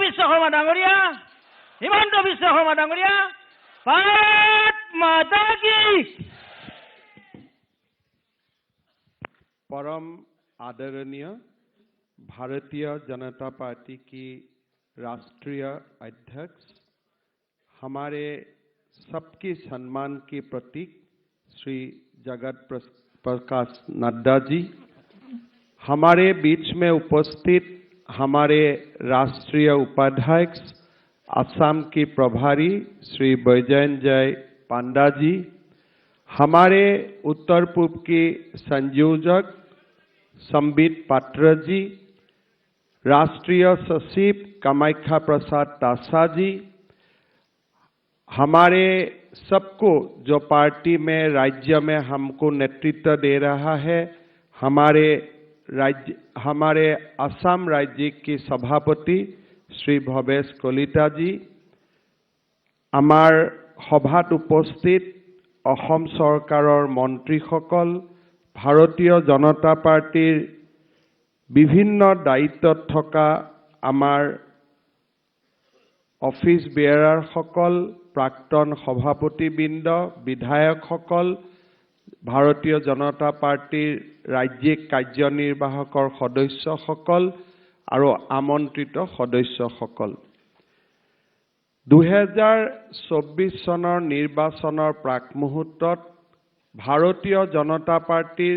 বিশ্বকৰ্মা ডাঙৰীয়া, হিমন্ত বিশ্বকৰ্মা ডাঙৰীয়া, ভাৰত মাতা কি। परम आदरणीय भारतीय जनता पार्टी की राष्ट्रीय अध्यक्ष, हमारे सबके सम्मान के प्रतीक श्री जगत प्रकाश नड्डा जी, हमारे बीच में उपस्थित हमारे राष्ट्रीय उपाध्यक्ष असम के प्रभारी श्री बैजयंत पांडा जी, हमारे उत्तर पूर्व के संयोजक संबित पात्र जी, राष्ट्रीय सचिव कामाख्या प्रसाद तासा जी, हमारे सबको जो पार्टी में राज्य में हमको नेतृत्व दे रहा है, हमारे असम राज्य के सभापति श्री भवेश कलिता जी, आमार सभात उपस्थित असम सरकारों मंत्रीসকল, भारतीय जनता पार्टीर विभिन्न दायित्व थका आमार ऑफिस बेयारार सकल, प्राक्तन सभापतिबृंद, विधायकসকল, भारतीय जनता पार्टीर राज्यिक कार्यनिर्वाहकर सदस्यসকল और आमंत्रित सदस्यসকল, 2024 सनर निर्वाचनर प्राक मुहूर्तत भारतीय जनता पार्टीर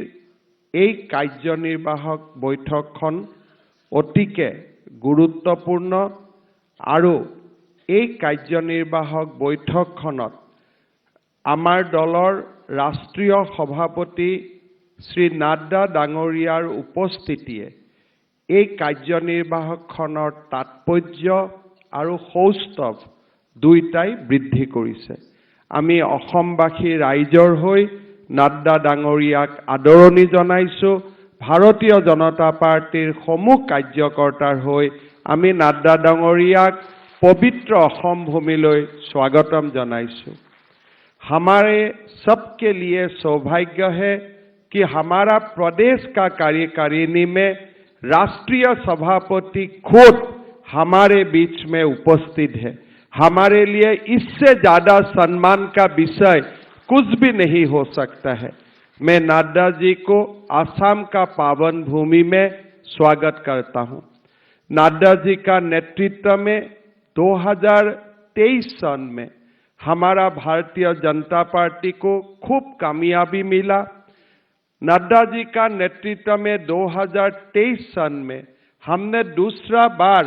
এই कार्यनिर्वाहक बैठकखन अतिके गुरुत्वपूर्ण और এই कार्यनिर्वाहक बैठकखনত आमार दलर राष्ट्रीय सभापति श्री नाड्डा डांगरियार उपस्थितिये এই कार्यनिर्वाहकखনৰ तात्पर्य और सौष्ठव दुईटाई बृद्धि करिছে। आमी অসমবাসী राइजर হৈ नाड्डा डांगरियाक आदरणी जनाइছো। भारतीय जनता पार्टीर समूह कार्यकर्तार হৈ आमी नाड्डा डांगरियाक पवित्र असम भूमिলৈ स्वागतम जनाइছো। हमारे सबके लिए सौभाग्य है कि हमारा प्रदेश का कार्यकारिणी में राष्ट्रीय सभापति खुद हमारे बीच में उपस्थित है। हमारे लिए इससे ज्यादा सम्मान का विषय कुछ भी नहीं हो सकता है। मैं नाड्डा जी को असम का पावन भूमि में स्वागत करता हूं। नाड्डा जी का नेतृत्व में 2023 सन में हमारा भारतीय जनता पार्टी को खूब कामयाबी मिला। नड्डा जी का नेतृत्व में 2023 सन में हमने दूसरा बार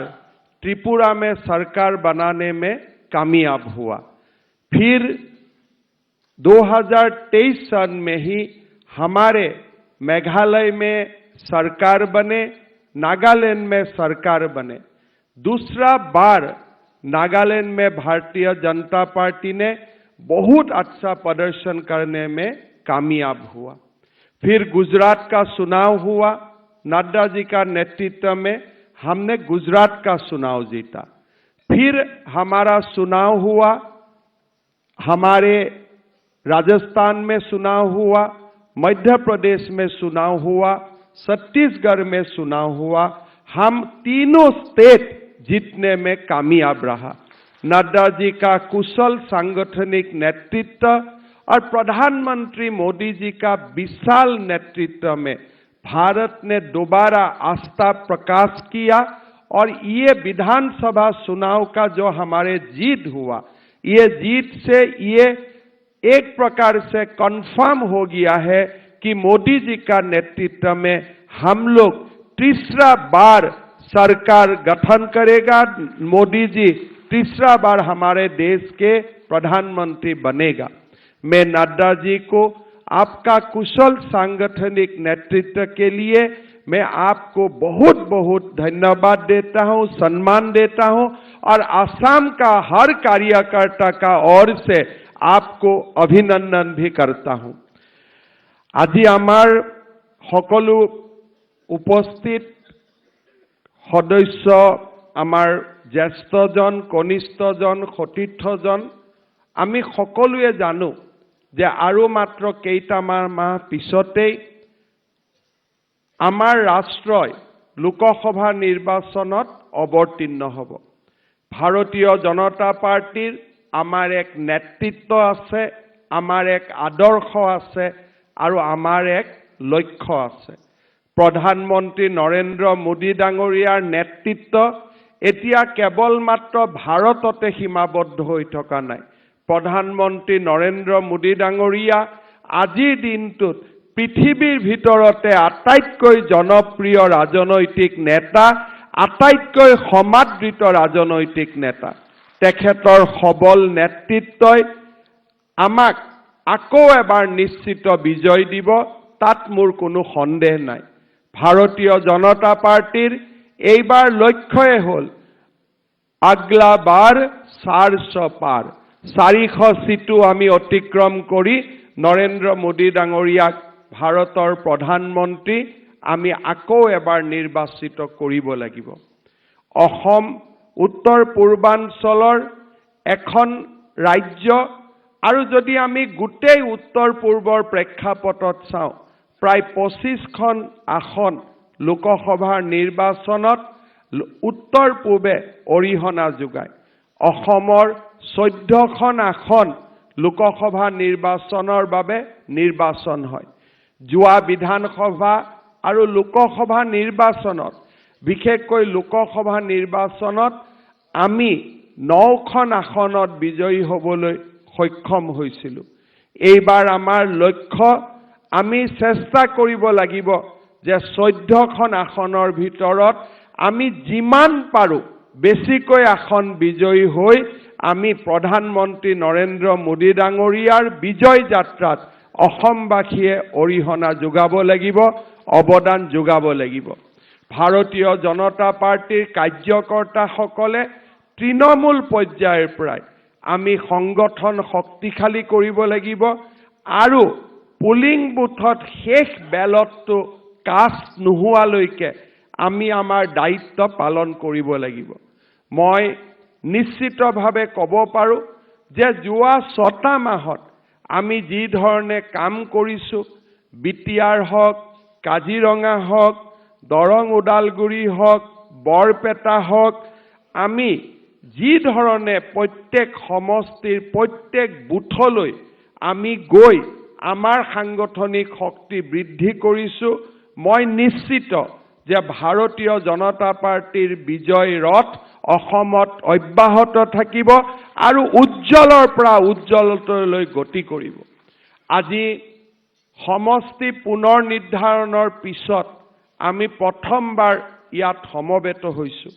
त्रिपुरा में सरकार बनाने में कामयाब हुआ। फिर 2023 सन में ही हमारे मेघालय में सरकार बने, नागालैंड में सरकार बने। दूसरा बार नागालैंड में भारतीय जनता पार्टी ने बहुत अच्छा प्रदर्शन करने में कामयाब हुआ। फिर गुजरात का चुनाव हुआ। नड्डा जी का नेतृत्व में हमने गुजरात का चुनाव जीता। फिर हमारा चुनाव हुआ, हमारे राजस्थान में चुनाव हुआ, मध्य प्रदेश में चुनाव हुआ, छत्तीसगढ़ में चुनाव हुआ। हम तीनों स्टेट जीतने में कामयाब रहा। नड्डा जी का कुशल सांगठनिक नेतृत्व और प्रधानमंत्री मोदी जी का विशाल नेतृत्व में भारत ने दोबारा आस्था प्रकाश किया और ये विधानसभा चुनाव का जो हमारे जीत हुआ, ये जीत से ये एक प्रकार से कंफर्म हो गया है कि मोदी जी का नेतृत्व में हम लोग तीसरा बार सरकार गठन करेगा। मोदी जी तीसरा बार हमारे देश के प्रधानमंत्री बनेगा। मैं नड्डा जी को आपका कुशल सांगठनिक नेतृत्व के लिए मैं आपको बहुत बहुत धन्यवाद देता हूं, सम्मान देता हूं और असम का हर कार्यकर्ता का ओर से आपको अभिनंदन भी करता हूं। আজি आमार सकलो उपस्थित सदस्य, आमार ज्येष्ठजन, कनिष्ठजन, सतीर्थजन, आमी सकलोए जानो जे आरो मात्र केइटामान माह पिछतेই आमार राष्ट्रय लोकसभा निर्वाचनत अवतीर्ण हब। ভাৰতীয় জনতা পাৰ্টিৰ আমাৰ এক নেতৃত্ব আছে, আমাৰ এক আদৰ্শ আছে আৰু আমাৰ এক লক্ষ্য আছে। প্ৰধানমন্ত্ৰী নৰেন্দ্ৰ মোদী ডাঙৰীয়াৰ নেতৃত্ব এতিয়া কেৱল মাত্ৰ ভাৰততে সীমাবদ্ধ হৈ থকা নাই। প্ৰধানমন্ত্ৰী নৰেন্দ্ৰ মোদী ডাঙৰীয়া আজিৰ দিনটোত পৃথিৱীৰ ভিতৰতে আটাইতকৈ জনপ্ৰিয় ৰাজনৈতিক নেতা, আটাইতকৈ সমাদৃত ৰাজনৈতিক নেতা। তেখেতৰ সবল নেতৃত্বই আমাক আকৌ এবাৰ নিশ্চিত বিজয় দিব, তাত মোৰ কোনো সন্দেহ নাই। ভাৰতীয় জনতা পাৰ্টিৰ এইবাৰ লক্ষ্যই হ'ল আগলা বাৰ 400 পাৰ, 400 সিটো আমি অতিক্ৰম কৰি নৰেন্দ্ৰ মোদী ডাঙৰীয়াক ভাৰতৰ প্ৰধানমন্ত্ৰী আমি আকৌ এবাৰ নিৰ্বাচিত কৰিব লাগিব। অসম উত্তৰ পূৰ্বাঞ্চলৰ এখন ৰাজ্য আৰু যদি আমি গোটেই উত্তৰ পূৰ্বৰ প্ৰেক্ষাপটত চাওঁ, প্ৰায় 25খন আসন লোকসভাৰ নিৰ্বাচনত উত্তৰ পূবে অৰিহণা যোগায়। অসমৰ 14খন আসন লোকসভা নিৰ্বাচনৰ বাবে নিৰ্বাচন হয়। যোৱা বিধানসভা আৰু লোকসভা নিৰ্বাচনত, বিশেষকৈ লোকসভা নিৰ্বাচনত আমি 9খন আসনত বিজয়ী হ'বলৈ সক্ষম হৈছিলোঁ। এইবাৰ আমাৰ লক্ষ্য, আমি চেষ্টা কৰিব লাগিব যে 14খন আসনৰ ভিতৰত আমি যিমান পাৰোঁ বেছিকৈ আসন বিজয়ী হৈ আমি প্ৰধানমন্ত্ৰী নৰেন্দ্ৰ মোদী ডাঙৰীয়াৰ বিজয় যাত্ৰাত অসমবাসীয়ে অৰিহণা যোগাব লাগিব, অৱদান যোগাব লাগিব। ভাৰতীয় জনতা পাৰ্টিৰ কাৰ্যকৰ্তাসকলে তৃণমূল পৰ্যায়ৰ পৰাই আমি সংগঠন শক্তিশালী কৰিব লাগিব আৰু পুলিং বুথত শেষ বেলটটো কাষ্ট নোহোৱালৈকে আমি আমাৰ দায়িত্ব পালন কৰিব লাগিব। মই নিশ্চিতভাৱে ক'ব পাৰোঁ যে যোৱা 6টা মাহত আমি যি ধৰণে কাম কৰিছোঁ, বিটিআৰ হওক, কাজিৰঙা হওক, দৰং ওদালগুৰি হওক, বৰপেটা হওক, আমি যি ধৰণে প্ৰত্যেক সমষ্টিৰ প্ৰত্যেক বুথলৈ আমি গৈ আমাৰ সাংগঠনিক শক্তি বৃদ্ধি কৰিছোঁ, মই নিশ্চিত যে ভাৰতীয় জনতা পাৰ্টিৰ বিজয় ৰথ অসমত অব্যাহত থাকিব আৰু উজ্জ্বলৰ পৰা উজ্জ্বলতালৈ গতি কৰিব। আজি সমষ্টি পুনৰ নিৰ্ধাৰণৰ পিছত আমি প্ৰথমবাৰ ইয়াত সমবেত হৈছোঁ।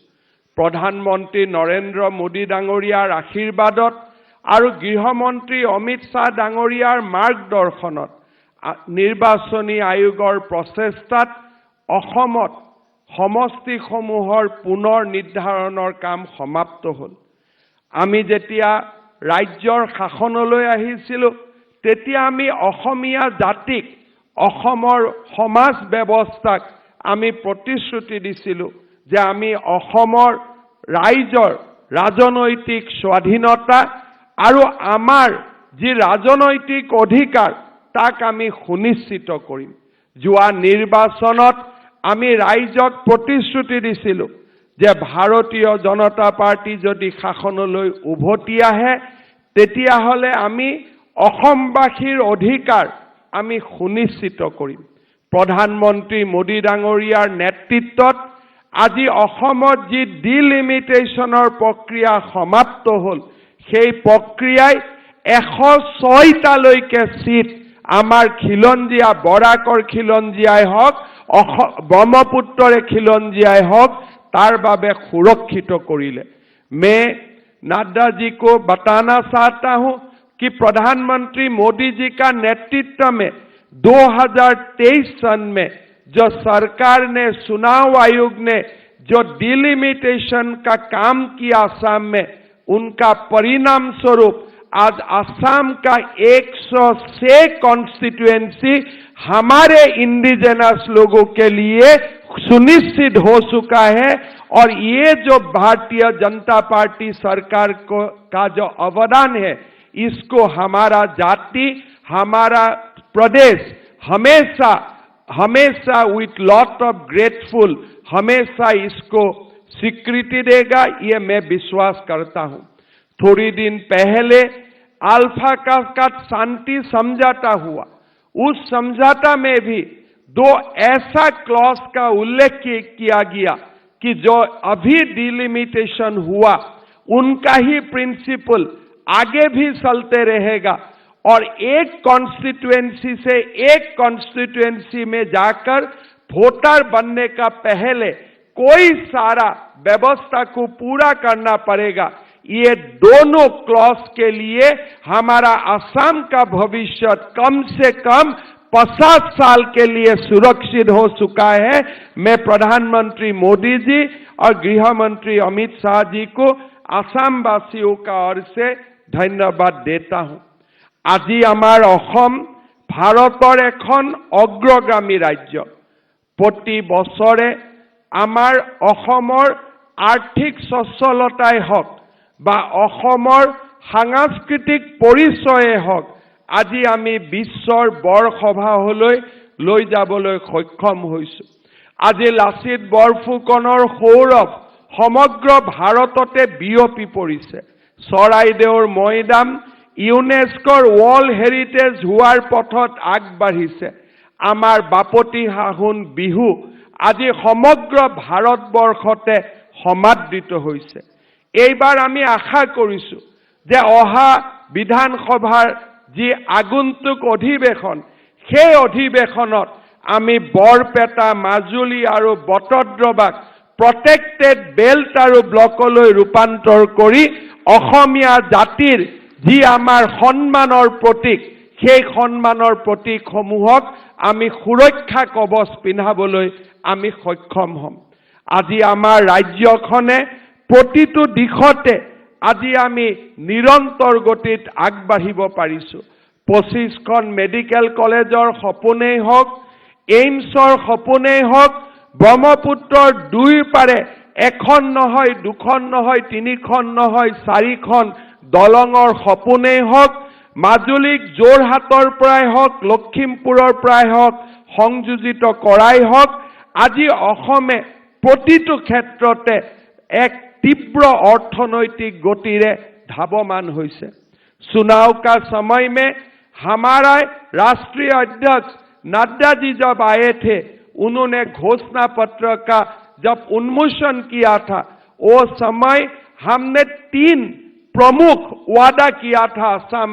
প্ৰধানমন্ত্ৰী নৰেন্দ্ৰ মোদী ডাঙৰীয়াৰ আশীৰ্বাদত আৰু গৃহমন্ত্ৰী অমিত শ্বাহ ডাঙৰীয়াৰ মাৰ্গদৰ্শনত নিৰ্বাচনী আয়োগৰ প্ৰচেষ্টাত অসমত সমষ্টিসমূহৰ পুনৰ নিৰ্ধাৰণৰ কাম সমাপ্ত হ'ল। আমি যেতিয়া ৰাজ্যৰ শাসনলৈ আহিছিলোঁ, তেতিয়া আমি অসমীয়া জাতিক, অসমৰ সমাজ ব্যৱস্থাক আমি প্ৰতিশ্ৰুতি দিছিলোঁ যে আমি অসমৰ ৰাইজৰ ৰাজনৈতিক স্বাধীনতা আৰু আমাৰ যি ৰাজনৈতিক অধিকাৰ তাক আমি সুনিশ্চিত কৰিম। যোৱা নিৰ্বাচনত আমি ৰাইজক প্ৰতিশ্ৰুতি দিছিলোঁ যে ভাৰতীয় জনতা পাৰ্টি যদি শাসনলৈ উভতি আহে তেতিয়াহ'লে আমি অসমবাসীৰ অধিকাৰ আমি সুনিশ্চিত কৰিম। প্ৰধানমন্ত্ৰী মোদী ডাঙৰীয়াৰ নেতৃত্বত আজি অসমত যি ডিলিমিটেশ্যনৰ প্ৰক্ৰিয়া সমাপ্ত হ'ল, সেই প্ৰক্ৰিয়াই 106টালৈকে চিট আমাৰ খিলঞ্জীয়া, বৰাকৰ খিলঞ্জীয়াই হওক, ब्रह्मपुत्र खिलंजियाई हक तार बाबे सुरक्षित करिले। मैं नड्डा जी को बताना चाहता हूं कि प्रधानमंत्री मोदी जी का नेतृत्व में 2023 सन में जो सरकार ने, चुनाव आयोग ने जो डिलिमिटेशन का काम किया असम में, उनका परिणाम स्वरूप आज असम का 106 कॉन्स्टिट्यूएंसी हमारे इंडिजिनस लोगों के लिए सुनिश्चित हो चुका है। और ये जो भारतीय जनता पार्टी सरकार का जो अवदान है, इसको हमारा जाति, हमारा प्रदेश हमेशा विथ लॉट ऑफ ग्रेटफुल हमेशा इसको स्वीकृति देगा, ये मैं विश्वास करता हूं। थोड़ी दिन पहले अल्फा का शांति समझौता हुआ, उस समझौता में भी दो ऐसा क्लॉज का उल्लेख किया गया कि जो अभी डिलिमिटेशन हुआ उनका ही प्रिंसिपल आगे भी चलते रहेगा और एक कॉन्स्टिट्यूएंसी से एक कॉन्स्टिट्यूएंसी में जाकर वोटर बनने का पहले कोई सारा व्यवस्था को पूरा करना पड़ेगा। ये दोनों क्लॉज के लिए हमारा असम का भविष्य कम से कम 50 साल के लिए सुरक्षित हो चुका है। मैं प्रधानमंत्री मोदी जी और गृह मंत्री अमित शाह जी को असम वासियों का ओर से धन्यवाद देता हूं। আজি আমাৰ অসম ভাৰতৰ এখন অগ্ৰগামী ৰাজ্য। প্ৰতি বছৰে আমাৰ অসমৰ আৰ্থিক সচ্ছলতাই হওক বা অসমৰ সাংস্কৃতিক পৰিচয়ে হওক, আজি আমি বিশ্বৰ বৰসভালৈ লৈ যাবলৈ সক্ষম হৈছো। আজি লাচিত বৰফুকনৰ সৌৰভ সমগ্ৰ ভাৰততে বিয়পি পৰিছে। চৰাইদেউৰ মৈদাম ইউনেস্কোৰ ৱৰ্ল্ড হেৰিটেজ হোৱাৰ পথত আগবাঢ়িছে। আমাৰ বাপতি সাহোন বিহু আজি সমগ্ৰ ভাৰতবৰ্ষতে সমাদৃত হৈছে। এইবাৰ আমি আশা কৰিছো যে অহা বিধানসভাৰ যি আগন্তুক অধিৱেশন, সেই অধিৱেশনত আমি বৰপেটা, মাজুলী আৰু বটদ্ৰৱাক প্ৰটেক্টেড বেল্ট আৰু ব্লকলৈ ৰূপান্তৰ কৰি অসমীয়া জাতিৰ যি আমাৰ সন্মানৰ প্ৰতীক, সেই সন্মানৰ প্ৰতীকসমূহক আমি সুৰক্ষা কৱচ পিন্ধাবলৈ আমি সক্ষম হ'ম। আজি আমাৰ ৰাজ্যখনে প্ৰতিটো দিশতে আজি আমি নিৰন্তৰ গতিত আগবাঢ়িব পাৰিছো। 25খন মেডিকেল কলেজৰ সপোনেই হওক, এইমছৰ সপোনেই হওক, ব্ৰহ্মপুত্ৰৰ দুই পাৰে এখন নহয়, দুখন নহয়, তিনিখন নহয়, 4খন দলঙৰ সপোনেই হওক, মাজুলীক যোৰহাটৰ পৰাই হওক, লখিমপুৰৰ পৰাই হওক সংযোজিত কৰাই হওক, আজি অসমে প্ৰতিটো ক্ষেত্ৰতে এক तीव्र अर्थनैतिक गति रे धावमान होइसे। चुनाव का समय में हमारा राष्ट्रीय अध्यक्ष नड्डा जी जब आए थे, उन्होंने घोषणा पत्र का जब उन्मोचन किया था, वो समय हमने 3 प्रमुख वादा किया था असम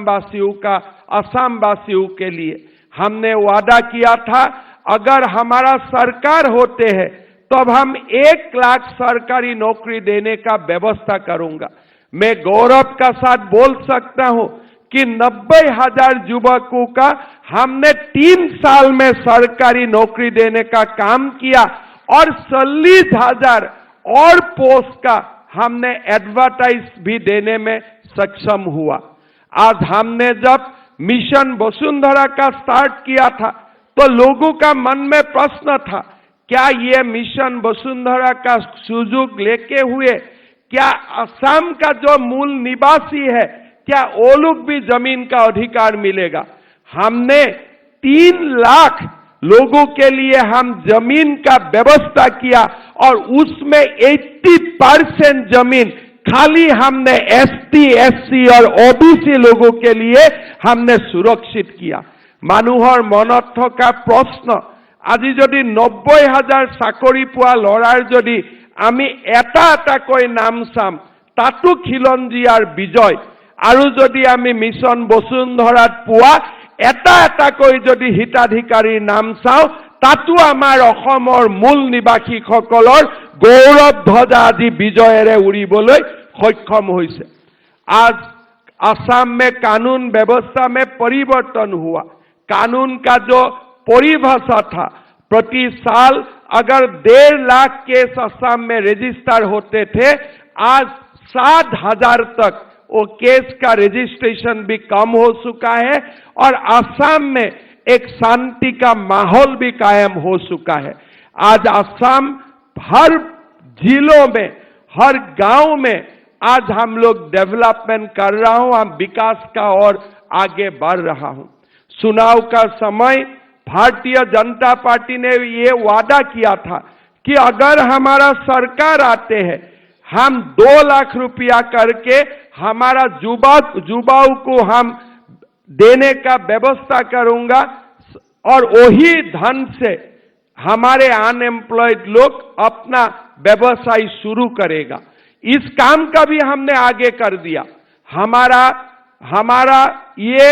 वासियों के लिए। हमने वादा किया था अगर हमारा सरकार होते हैं तब हम 1 लाख सरकारी नौकरी देने का व्यवस्था करूंगा। मैं गौरव का साथ बोल सकता हूं कि 90,000 युवकों का हमने 3 साल में सरकारी नौकरी देने का काम किया और 40,000 और पोस्ट का हमने एडवर्टाइज भी देने में सक्षम हुआ। आज हमने जब मिशन वसुंधरा का स्टार्ट किया था तो लोगों का मन में प्रश्न था, क्या ये मिशन वसुंधरा का सुযোগ लेके हुए क्या असम का जो मूल निवासी है, क्या वो लोग भी जमीन का अधिकार मिलेगा? हमने 3 लाख लोगों के लिए हम जमीन का व्यवस्था किया और उसमें 80% जमीन खाली हमने एसटी, एससी और ओबीसी लोगों के लिए हमने सुरक्षित किया। মানুহৰ মনত থকা প্ৰশ্ন, আজি যদি 90,000 চাকৰি পোৱা লৰাৰ যদি আমি এটা এটাকৈ নাম চাম, তাতো খিলঞ্জীয়াৰ বিজয়। আৰু যদি আমি মিছন বসুন্ধৰাত পোৱা এটা এটাকৈ যদি হিতাধিকাৰীৰ নাম চাওঁ, তাতো আমাৰ অসমৰ মূল নিবাসীসকলৰ গৌৰৱ ধ্বজা আজি বিজয়েৰে উৰিবলৈ সক্ষম হৈছে। आज असम में कानून व्यवस्था में परिवर्तन हुआ। कानून का जो परिभाषा था, प्रति साल अगर 1.5 लाख केस असम में रजिस्टर होते थे, आज 7,000 तक वो केस का रजिस्ट्रेशन भी कम हो चुका है और असम में एक शांति का माहौल भी कायम हो चुका है। आज असम हर जिलों में, हर गांव में आज हम लोग डेवलपमेंट कर रहा हूं, हम विकास का और आगे बढ़ रहा हूं। चुनाव का समय भारतीय जनता पार्टी ने ये वादा किया था कि अगर हमारा सरकार आते हैं, हम 2 लाख रुपया करके हमारा युवाओं को हम देने का व्यवस्था करूंगा और वही धन से हमारे अनएम्प्लॉयड लोग अपना व्यवसाय शुरू करेगा। इस काम का भी हमने आगे कर दिया। हमारा ये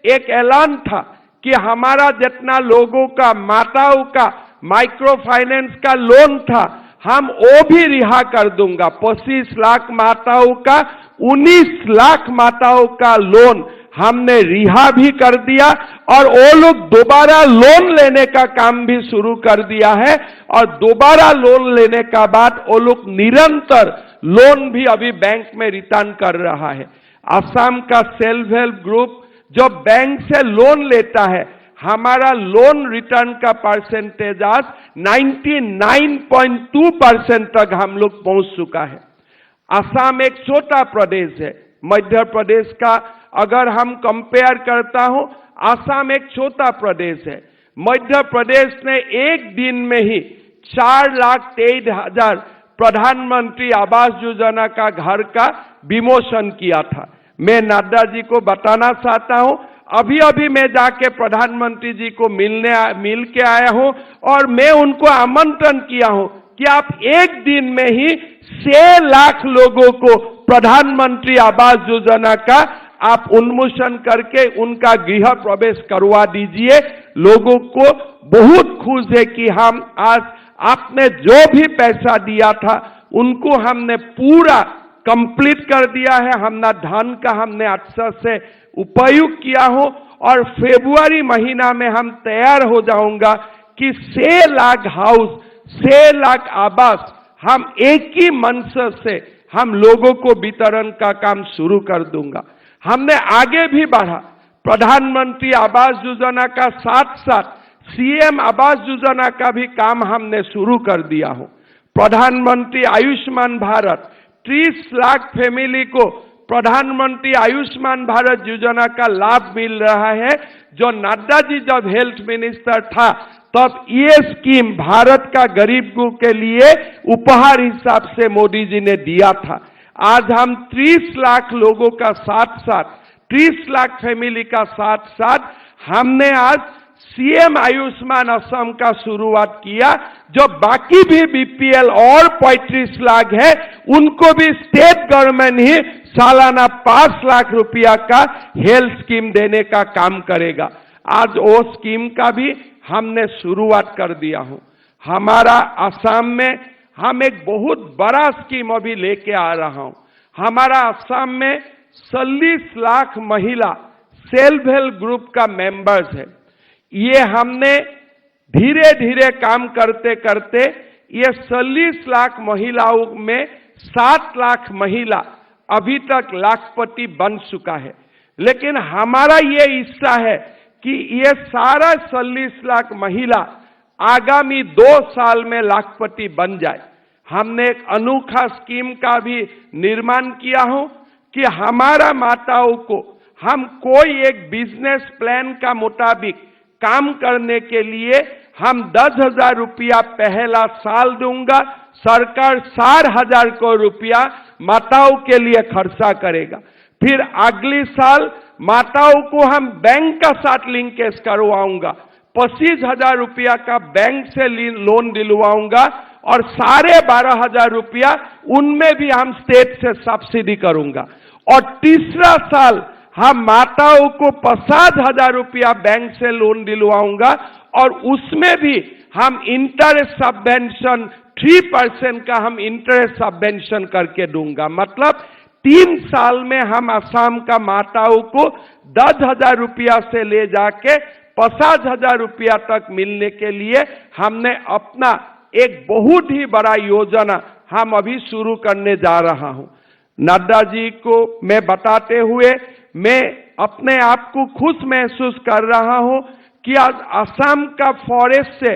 एक ऐलान था कि हमारा जितना लोगों का, माताओं का माइक्रो फाइनेंस का लोन था, हम वो भी रिहा कर दूंगा। 25 लाख माताओं का, 19 लाख माताओं का लोन हमने रिहा भी कर दिया और वो लोग दोबारा लोन लेने का काम भी शुरू कर दिया है। और दोबारा लोन लेने का बाद वो लोग निरंतर लोन भी अभी बैंक में रिटर्न कर रहा है। असम का सेल्फ हेल्प ग्रुप जो बैंक से लोन लेता है, हमारा लोन रिटर्न का परसेंटेज आज 99.2% तक हम लोग पहुंच चुका है। असम एक छोटा प्रदेश है, मध्य प्रदेश का अगर हम कंपेयर करता हूं, असम एक छोटा प्रदेश है। मध्य प्रदेश ने एक दिन में ही 4,23,000 प्रधानमंत्री आवास योजना का घर का विमोचन किया था। मैं नड्डा जी को बताना चाहता हूं, अभी मैं जाके प्रधानमंत्री जी को मिल के आया हूं और मैं उनको आमंत्रण किया हूं कि आप एक दिन में ही 6 लाख लोगों को प्रधानमंत्री आवास योजना का आप उन्मोचन करके उनका गृह प्रवेश करवा दीजिए। लोगों को बहुत खुश है कि हम आज आपने जो भी पैसा दिया था उनको हमने पूरा कंप्लीट कर दिया है। हमने धन का हमने अच्छा से उपयोग किया हो और फरवरी महीना में हम तैयार हो जाऊंगा कि 6 लाख हाउस, 6 लाख आवास हम एक ही मंच से हम लोगों को वितरण का काम शुरू कर दूंगा। हमने आगे भी बढ़ा, प्रधानमंत्री आवास योजना का साथ साथ सीएम आवास योजना का भी काम हमने शुरू कर दिया हो। प्रधानमंत्री आयुष्मान भारत, 30 लाख फैमिली को प्रधानमंत्री आयुष्मान भारत योजना का लाभ मिल रहा है। जो नड्डा जी जब हेल्थ मिनिस्टर था तब ये स्कीम भारत का गरीबों के लिए उपहार हिसाब से मोदी जी ने दिया था। आज हम 30 लाख लोगों का साथ साथ, 30 लाख फैमिली का साथ साथ हमने आज सीएम आयुष्मान असम का शुरुआत किया। जो बाकी भी बीपीएल और 35 लाख है उनको भी स्टेट गवर्नमेंट ही सालाना 5 लाख रुपया का हेल्थ स्कीम देने का काम करेगा। आज वो स्कीम का भी हमने शुरुआत कर दिया हूं। हमारा असम में हम एक बहुत बड़ा स्कीम अभी लेके आ रहा हूं। हमारा असम में 40 लाख महिला सेल्फ हेल्प ग्रुप का मेंबर्स है। ये हमने धीरे धीरे काम करते करते ये 40 लाख महिलाओं में 7 लाख महिला अभी तक लाखपति बन चुका है। लेकिन हमारा ये इच्छा है कि ये सारा 40 लाख महिला आगामी 2 साल में लाखपति बन जाए। हमने एक अनोखा स्कीम का भी निर्माण किया हो कि हमारा माताओं को हम कोई एक बिजनेस प्लान का मुताबिक काम करने के लिए हम 10,000 रुपया पहला साल दूंगा। सरकार 4,000 को रुपया माताओं के लिए खर्चा करेगा। फिर अगले साल माताओं को हम बैंक का साथ लिंकेज करवाऊंगा। 25,000 रुपया का बैंक से लोन दिलवाऊंगा और 12,500 रुपया उनमें भी हम स्टेट से सब्सिडी करूंगा। और तीसरा साल हम माताओं को 50,000 रुपया बैंक से लोन दिलवाऊंगा और उसमें भी हम इंटरेस्ट सबवेंशन 3% का हम इंटरेस्ट सबवेंशन करके दूंगा। मतलब 3 साल में हम असम का माताओं को 10,000 रुपया से ले जाके 50,000 रुपया तक मिलने के लिए हमने अपना एक बहुत ही बड़ा योजना हम अभी शुरू करने जा रहा हूं। नड्डा जी को मैं बताते हुए मैं अपने आप को खुश महसूस कर रहा हूं कि आज असम का फॉरेस्ट से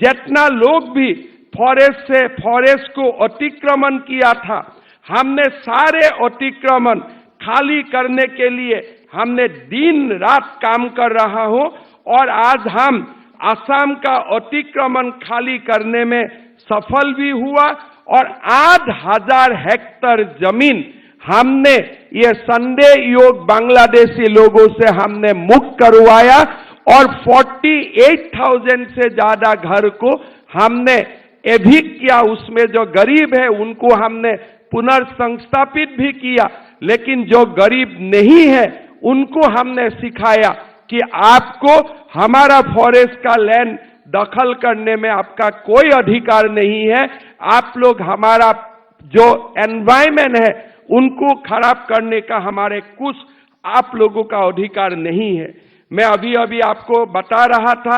जितना लोग भी फॉरेस्ट को अतिक्रमण किया था, हमने सारे अतिक्रमण खाली करने के लिए हमने दिन रात काम कर रहा हूं और आज हम असम का अतिक्रमण खाली करने में सफल भी हुआ और 8,000 हेक्टेयर जमीन हमने ये संडे योग बांग्लादेशी लोगों से हमने मुक्त करवाया और 48,000 से ज्यादा घर को हमने एविक्ट किया। उसमें जो गरीब है उनको हमने पुनर्संस्थापित भी किया, लेकिन जो गरीब नहीं है उनको हमने सिखाया कि आपको हमारा फॉरेस्ट का लैंड दखल करने में आपका कोई अधिकार नहीं है। आप लोग हमारा जो एनवायरमेंट है उनको खराब करने का हमारे कुछ आप लोगों का अधिकार नहीं है। मैं अभी अभी आपको बता रहा था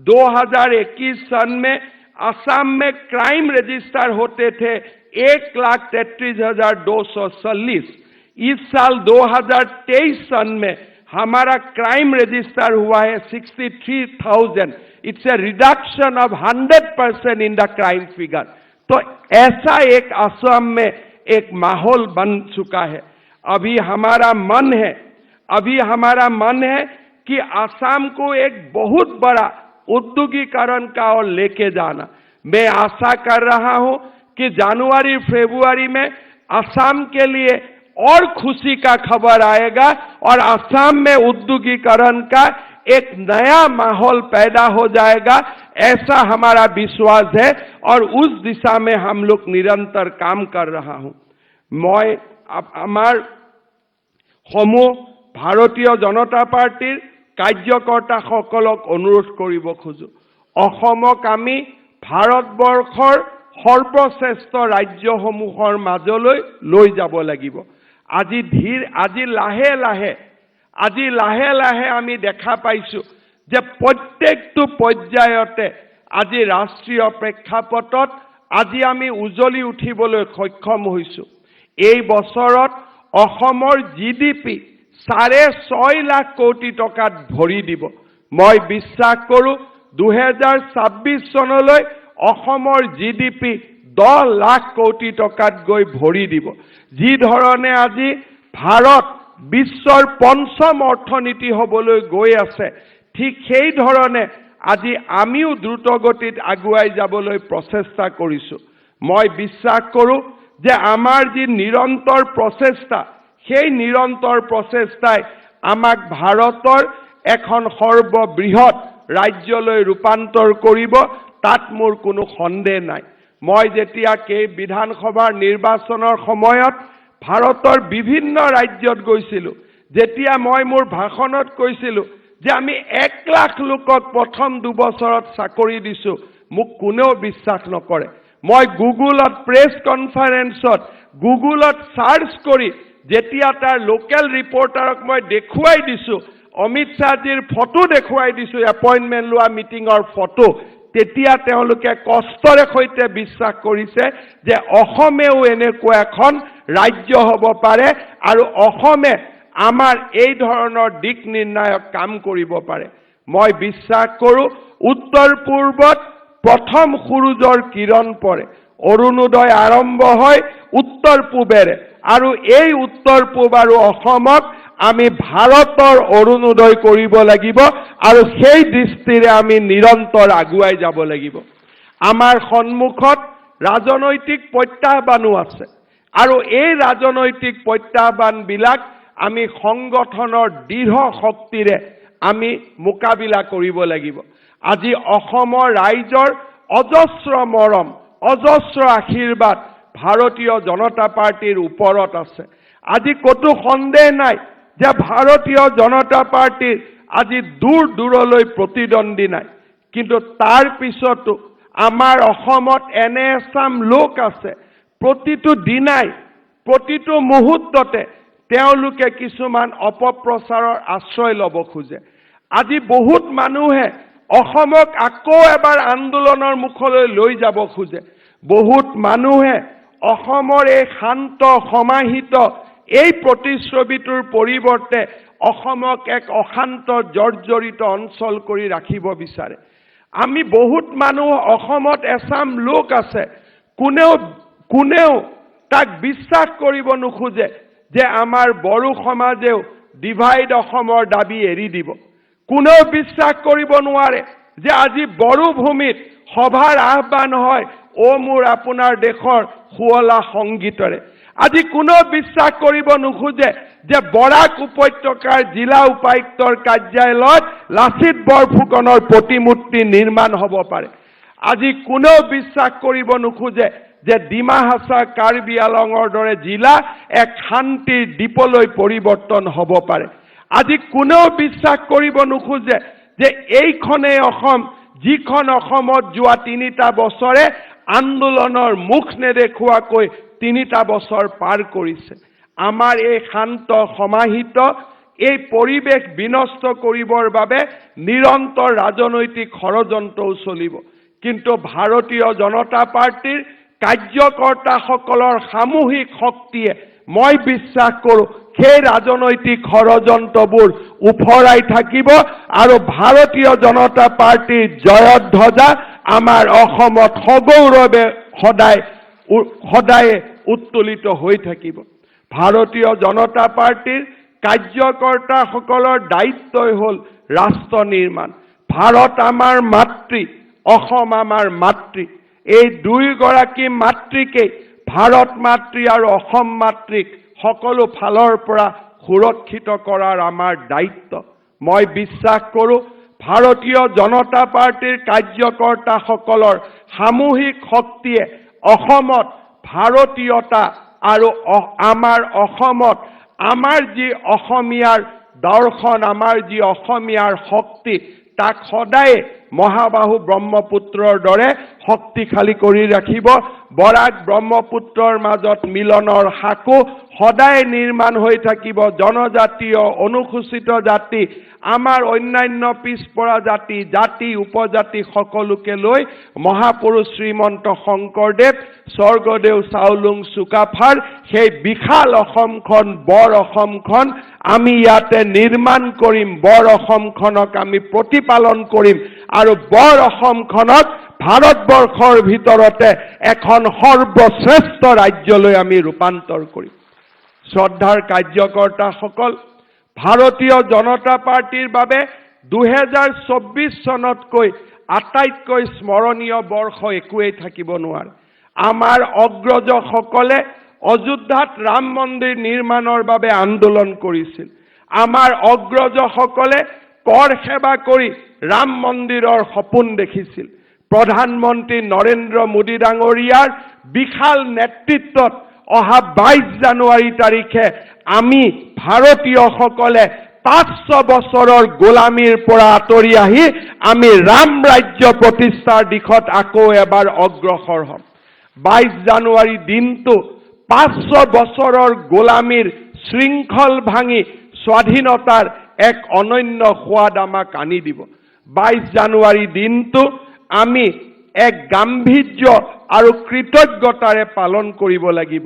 2021 सन में असम में क्राइम रजिस्टर होते थे 1,33,240। इस साल 2023 सन में हमारा क्राइम रजिस्टर हुआ है 63,000। It's a reduction of 100% in the crime figure. तो ऐसा एक असम में एक माहौल बन चुका है। अभी हमारा मन है कि असम को एक बहुत बड़ा औद्योगिकरण का ओर लेके जाना। मैं आशा कर रहा हूं कि जनवरी फरवरी में असम के लिए और खुशी का खबर आएगा और असम में औद्योगिकरण का एक नया माहौल पैदा हो जाएगा, ऐसा हमारा विश्वास है और उस दिशा में हम लोग निरंतर काम कर रहा हूं। मैं आमार भारतीय जनता पार्टीर कार्यकर्ताসকলক अनुरोध करिब खोजो, অসমক আমি ভাৰতবৰ্ষৰ সৰ্বশ্ৰেষ্ঠ ৰাজ্যসমূহৰ মাজলৈ লৈ যাব লাগিব। আজি লাহে লাহে আমি দেখা পাইছো যে প্ৰত্যেকটো পৰ্যায়তে আজি ৰাষ্ট্ৰীয় প্ৰেক্ষাপটত আজি আমি উজলি উঠিবলৈ সক্ষম হৈছো। এই বছৰত অসমৰ জিডিপি 6.5 লাখ কোটি টকাত ভৰি দিব। মই বিশ্বাস কৰো 2026 চনলৈ অসমৰ জিডিপি 10 লাখ কোটি টকাত গৈ ভৰি দিব। যি ধৰণে আজি ভাৰত বিশ্বৰ পঞ্চম অৰ্থনীতি হ'বলৈ গৈ আছে, ঠিক সেই ধৰণে আজি আমিও দ্ৰুতগতিত আগুৱাই যাবলৈ প্ৰচেষ্টা কৰিছো। মই বিশ্বাস কৰো যে আমাৰ যি নিৰন্তৰ প্ৰচেষ্টা, সেই নিৰন্তৰ প্ৰচেষ্টাই আমাক ভাৰতৰ এখন সৰ্ববৃহৎ ৰাজ্যলৈ ৰূপান্তৰ কৰিব, তাত মোৰ কোনো সন্দেহ নাই। মই যেতিয়া বিধানসভাৰ নিৰ্বাচনৰ সময়ত ভাৰতৰ বিভিন্ন ৰাজ্যত গৈছিলো, যেতিয়া মই মোৰ ভাষণত কৈছিলো যে আমি 1 লাখ লোকক প্ৰথম 2 বছৰত চাকৰি দিছো, মোক কোনেও বিশ্বাস নকৰে। মই গুগলত প্ৰেছ কনফাৰেন্সত গুগলত সাৰ্চ কৰি যেতিয়া তাৰ লোকেল ৰিপৰ্টাৰক মই দেখুৱাই দিছো, অমিত শ্বাহজীৰ ফটো দেখুৱাই দিছো, এপইণ্টমেণ্ট লোৱা মিটিঙৰ ফটো, তেতিয়া তেওঁলোকে কষ্টৰে সৈতে বিশ্বাস কৰিছে যে অসমেও এনেকুৱা এখন ৰাজ্য হ'ব পাৰে আৰু অসমে আমাৰ এই ধৰণৰ দিক নিৰ্ণায়ক কাম কৰিব পাৰে। মই বিশ্বাস কৰো উত্তৰ পূৰ্বত প্ৰথম সূৰুজৰ কিৰণ পৰে, অৰুণোদয় আৰম্ভ হয় উত্তৰ পূবেৰে, আৰু এই উত্তৰ পূব আৰু অসমক আমি ভাৰতৰ অৰুণোদয় কৰিব লাগিব আৰু সেই দৃষ্টিৰে আমি নিৰন্তৰ আগুৱাই যাব লাগিব। আমাৰ সন্মুখত ৰাজনৈতিক প্ৰত্যাহ্বানো আছে আৰু এই ৰাজনৈতিক প্ৰত্যাহ্বানবিলাক আমি সংগঠনৰ দৃঢ় শক্তিৰে আমি মোকাবিলা কৰিব লাগিব। আজি অসমৰ ৰাইজৰ অজস্ৰ মৰম, অজস্ৰ আশীৰ্বাদ ভাৰতীয় জনতা পাৰ্টিৰ ওপৰত আছে। আজি কতো সন্দেহ নাই যে ভাৰতীয় জনতা পাৰ্টিৰ আজি দূৰ দূৰলৈ প্ৰতিদ্বন্দ্বী নাই, কিন্তু তাৰ পিছতো আমাৰ অসমত এনে এচাম লোক আছে, প্ৰতিটো দিনাই প্ৰতিটো মুহূৰ্ততে তেওঁলোকে কিছুমান অপপ্ৰচাৰৰ আশ্ৰয় ল'ব খোজে। আজি বহুত মানুহে অসমক আকৌ এবাৰ আন্দোলনৰ মুখলৈ লৈ যাব খোজে। বহুত মানুহে অসমৰ এই শান্ত সমাহিত এই প্ৰতিচ্ছবিটোৰ পৰিৱৰ্তে অসমক এক অশান্ত জৰ্জৰিত অঞ্চল কৰি ৰাখিব বিচাৰে। আমি বহুত মানুহ অসমত এচাম লোক আছে, কোনেও তাক বিশ্বাস কৰিব নোখোজে যে আমাৰ বড়ো সমাজেও ডিভাইড অসমৰ দাবী এৰি দিব। কোনেও বিশ্বাস কৰিব নোৱাৰে যে আজি বড়ো ভূমিত সভাৰ আহ্বান হয় ও মোৰ আপোনাৰ দেশৰ শুৱলা সংগীতৰে। আজি কোনো বিশ্বাস কৰিব নোখোজে যে বৰাক উপত্যকাৰ জিলা উপায়ুক্তৰ কাৰ্যালয়ত লাচিত বৰফুকনৰ প্ৰতিমূৰ্তি নিৰ্মাণ হ'ব পাৰে। আজি কোনেও বিশ্বাস কৰিব নোখোজে যে ডিমা হাছাৰ কাৰ্বি আলঙৰ দৰে জিলা এক শান্তিৰ দ্বীপলৈ পৰিৱৰ্তন হ'ব পাৰে। আজি কোনেও বিশ্বাস কৰিব নোখোজে যে এইখনেই অসম, যিখন অসমত যোৱা 3টা বছৰে আন্দোলনৰ মুখ নেদেখুৱাকৈ 3টা বছৰ পাৰ কৰিছে। আমাৰ এই শান্ত সমাহিত এই পৰিৱেশ বিনষ্ট কৰিবৰ বাবে নিৰন্তৰ ৰাজনৈতিক ষড়যন্ত্ৰও চলিব। কিন্তু ভাৰতীয় জনতা পাৰ্টিৰ কাৰ্যকৰ্তাসকলৰ সামূহিক শক্তিয়ে মই বিশ্বাস কৰোঁ সেই ৰাজনৈতিক ষড়যন্ত্ৰবোৰ উফৰাই থাকিব আৰু ভাৰতীয় জনতা পাৰ্টিৰ জয়ধ্বজা আমাৰ অসমত সগৌৰৱে সদায় উত্তোলিত হৈ থাকিব। ভাৰতীয় জনতা পাৰ্টিৰ কাৰ্যকৰ্তাসকলৰ দায়িত্বই হ'ল ৰাষ্ট্ৰ নিৰ্মাণ। ভাৰত আমাৰ মাতৃ, অসম আমাৰ মাতৃ। এই দুয়োগৰাকী মাতৃকেই ভাৰত মাতৃ আৰু অসম মাতৃক সকলো ফালৰ পৰা সুৰক্ষিত কৰাৰ আমাৰ দায়িত্ব। মই বিশ্বাস কৰোঁ ভাৰতীয় জনতা পাৰ্টিৰ কাৰ্যকৰ্তাসকলৰ সামূহিক শক্তিয়ে অসমত ভাৰতীয়তা আৰু আমাৰ অসমত আমাৰ যি অসমীয়াৰ দৰ্শন, আমাৰ যি অসমীয়াৰ শক্তি, তাক সদায় মহাবাহু ব্ৰহ্মপুত্ৰৰ দৰে শক্তিশালী কৰি ৰাখিব। বৰাক ব্ৰহ্মপুত্ৰৰ মাজত মিলনৰ সাঁকো সদায় নিৰ্মাণ হৈ থাকিব। জনজাতীয়, অনুসূচিত জাতি, আমাৰ অন্যান্য পিছপৰা জাতি, জাতি উপজাতি সকলোকে লৈ মহাপুৰুষ শ্ৰীমন্ত শংকৰদেৱ, স্বৰ্গদেউ চাওলুং চুকাফাৰ সেই বিশাল অসমখন, বৰ অসমখন আমি ইয়াতে নিৰ্মাণ কৰিম। বৰ অসমখনক আমি প্ৰতিপালন কৰিম আৰু বৰ অসমখনক ভাৰতবৰ্ষৰ ভিতৰতে এখন সৰ্বশ্ৰেষ্ঠ ৰাজ্যলৈ আমি ৰূপান্তৰ কৰিম। শ্ৰদ্ধাৰ কাৰ্যকৰ্তাসকল, ভাৰতীয় জনতা পাৰ্টিৰ বাবে 2024 চনতকৈ আটাইতকৈ স্মৰণীয় বৰ্ষ একোৱেই থাকিব নোৱাৰে। আমাৰ অগ্ৰজসকলে অযোধ্যাত ৰাম মন্দিৰ নিৰ্মাণৰ বাবে আন্দোলন কৰিছিল। আমাৰ অগ্ৰজসকলে কৰ সেৱা কৰি ৰাম মন্দিৰৰ সপোন দেখিছিল। প্ৰধানমন্ত্ৰী নৰেন্দ্ৰ মোদী ডাঙৰীয়াৰ বিশাল নেতৃত্বত অহা 22 জানুৱাৰী তাৰিখে আমি ভাৰতীয়সকলে 500 বছৰৰ গোলামীৰ পৰা আঁতৰি আহি আমি ৰাম ৰাজ্য প্ৰতিষ্ঠাৰ দিশত আকৌ এবাৰ অগ্ৰসৰ হ'ম। 22 জানুৱাৰী দিনটো 500 বছৰৰ গোলামীৰ শৃংখল ভাঙি স্বাধীনতাৰ এক অনন্য সোৱাদ আমাক আনি দিব। 22 জানুৱাৰী দিনটো আমি এক গাম্ভীৰ্য আৰু কৃতজ্ঞতাৰে পালন কৰিব লাগিব।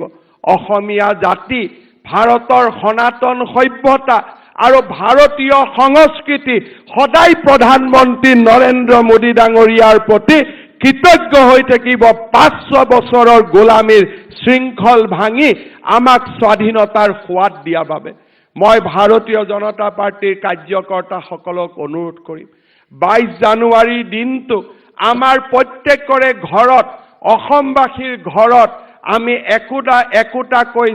অসমীয়া জাতি, ভাৰতৰ সনাতন সভ্যতা আৰু ভাৰতীয় সংস্কৃতি সদায় প্ৰধানমন্ত্ৰী নৰেন্দ্ৰ মোদী ডাঙৰীয়াৰ প্ৰতি কৃতজ্ঞ হৈ থাকিব। 500 বছৰৰ গোলামীৰ শৃংখল ভাঙি আমাক স্বাধীনতাৰ সোৱাদ দিয়া বাবে মই ভাৰতীয় জনতা পাৰ্টিৰ কাৰ্যকৰ্তাসকলক অনুৰোধ কৰিম, 22 জানুৱাৰী দিনটো আমাৰ প্ৰত্যেকৰে ঘৰত, অসমবাসীৰ ঘৰত আমি একোটাকৈ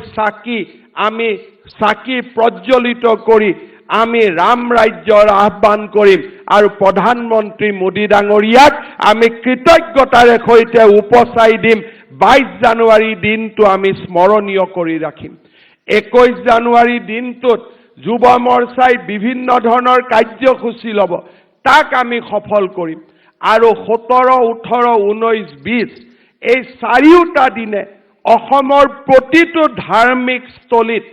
চাকি প্ৰজ্বলিত কৰি আমি ৰাম ৰাজ্যৰ আহ্বান কৰিম আৰু প্ৰধানমন্ত্ৰী মোদী ডাঙৰীয়াক আমি কৃতজ্ঞতাৰে সৈতে উপচাই দিম। 22 জানুৱাৰী দিনটো আমি স্মৰণীয় কৰি ৰাখিম। 21 জানুৱাৰী দিনটোত যুৱ মৰ্চাই বিভিন্ন ধৰণৰ কাৰ্যসূচী ল'ব, তাক আমি সফল কৰিম। আৰু 17, 18, 19, 20 এই 4টা দিনে অসমৰ প্ৰতিটো ধাৰ্মিক স্থলীত,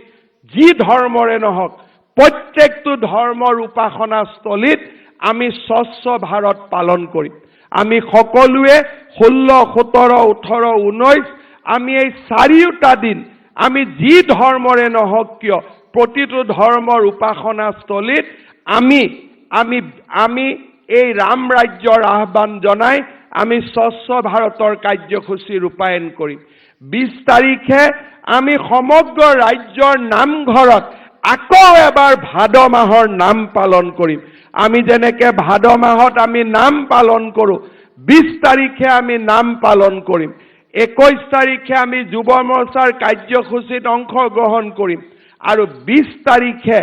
যি ধৰ্মৰে নহওক, প্ৰত্যেকটো ধৰ্মৰ উপাসনা স্থলীত আমি স্বচ্ছ ভাৰত পালন কৰিম। আমি সকলোৱে 16, 17, 18, 19 আমি এই 4টা দিন আমি যি ধৰ্মৰে নহওক কিয় প্ৰতিটো ধৰ্মৰ উপাসনা স্থলীত আমি এই ৰাম ৰাজ্যৰ আহ্বান জনাই আমি স্বচ্ছ ভাৰতৰ কাৰ্যসূচী ৰূপায়ণ কৰিম। 20 তাৰিখে আমি সমগ্ৰ ৰাজ্যৰ নামঘৰত আকৌ এবাৰ ভাদ মাহৰ নাম পালন কৰিম। আমি যেনেকৈ ভাদ মাহত আমি নাম পালন কৰোঁ, 20 তাৰিখে আমি নাম পালন কৰিম, 21 তাৰিখে আমি যুৱ মৰ্চাৰ কাৰ্যসূচীত অংশগ্ৰহণ কৰিম আৰু 20 তাৰিখে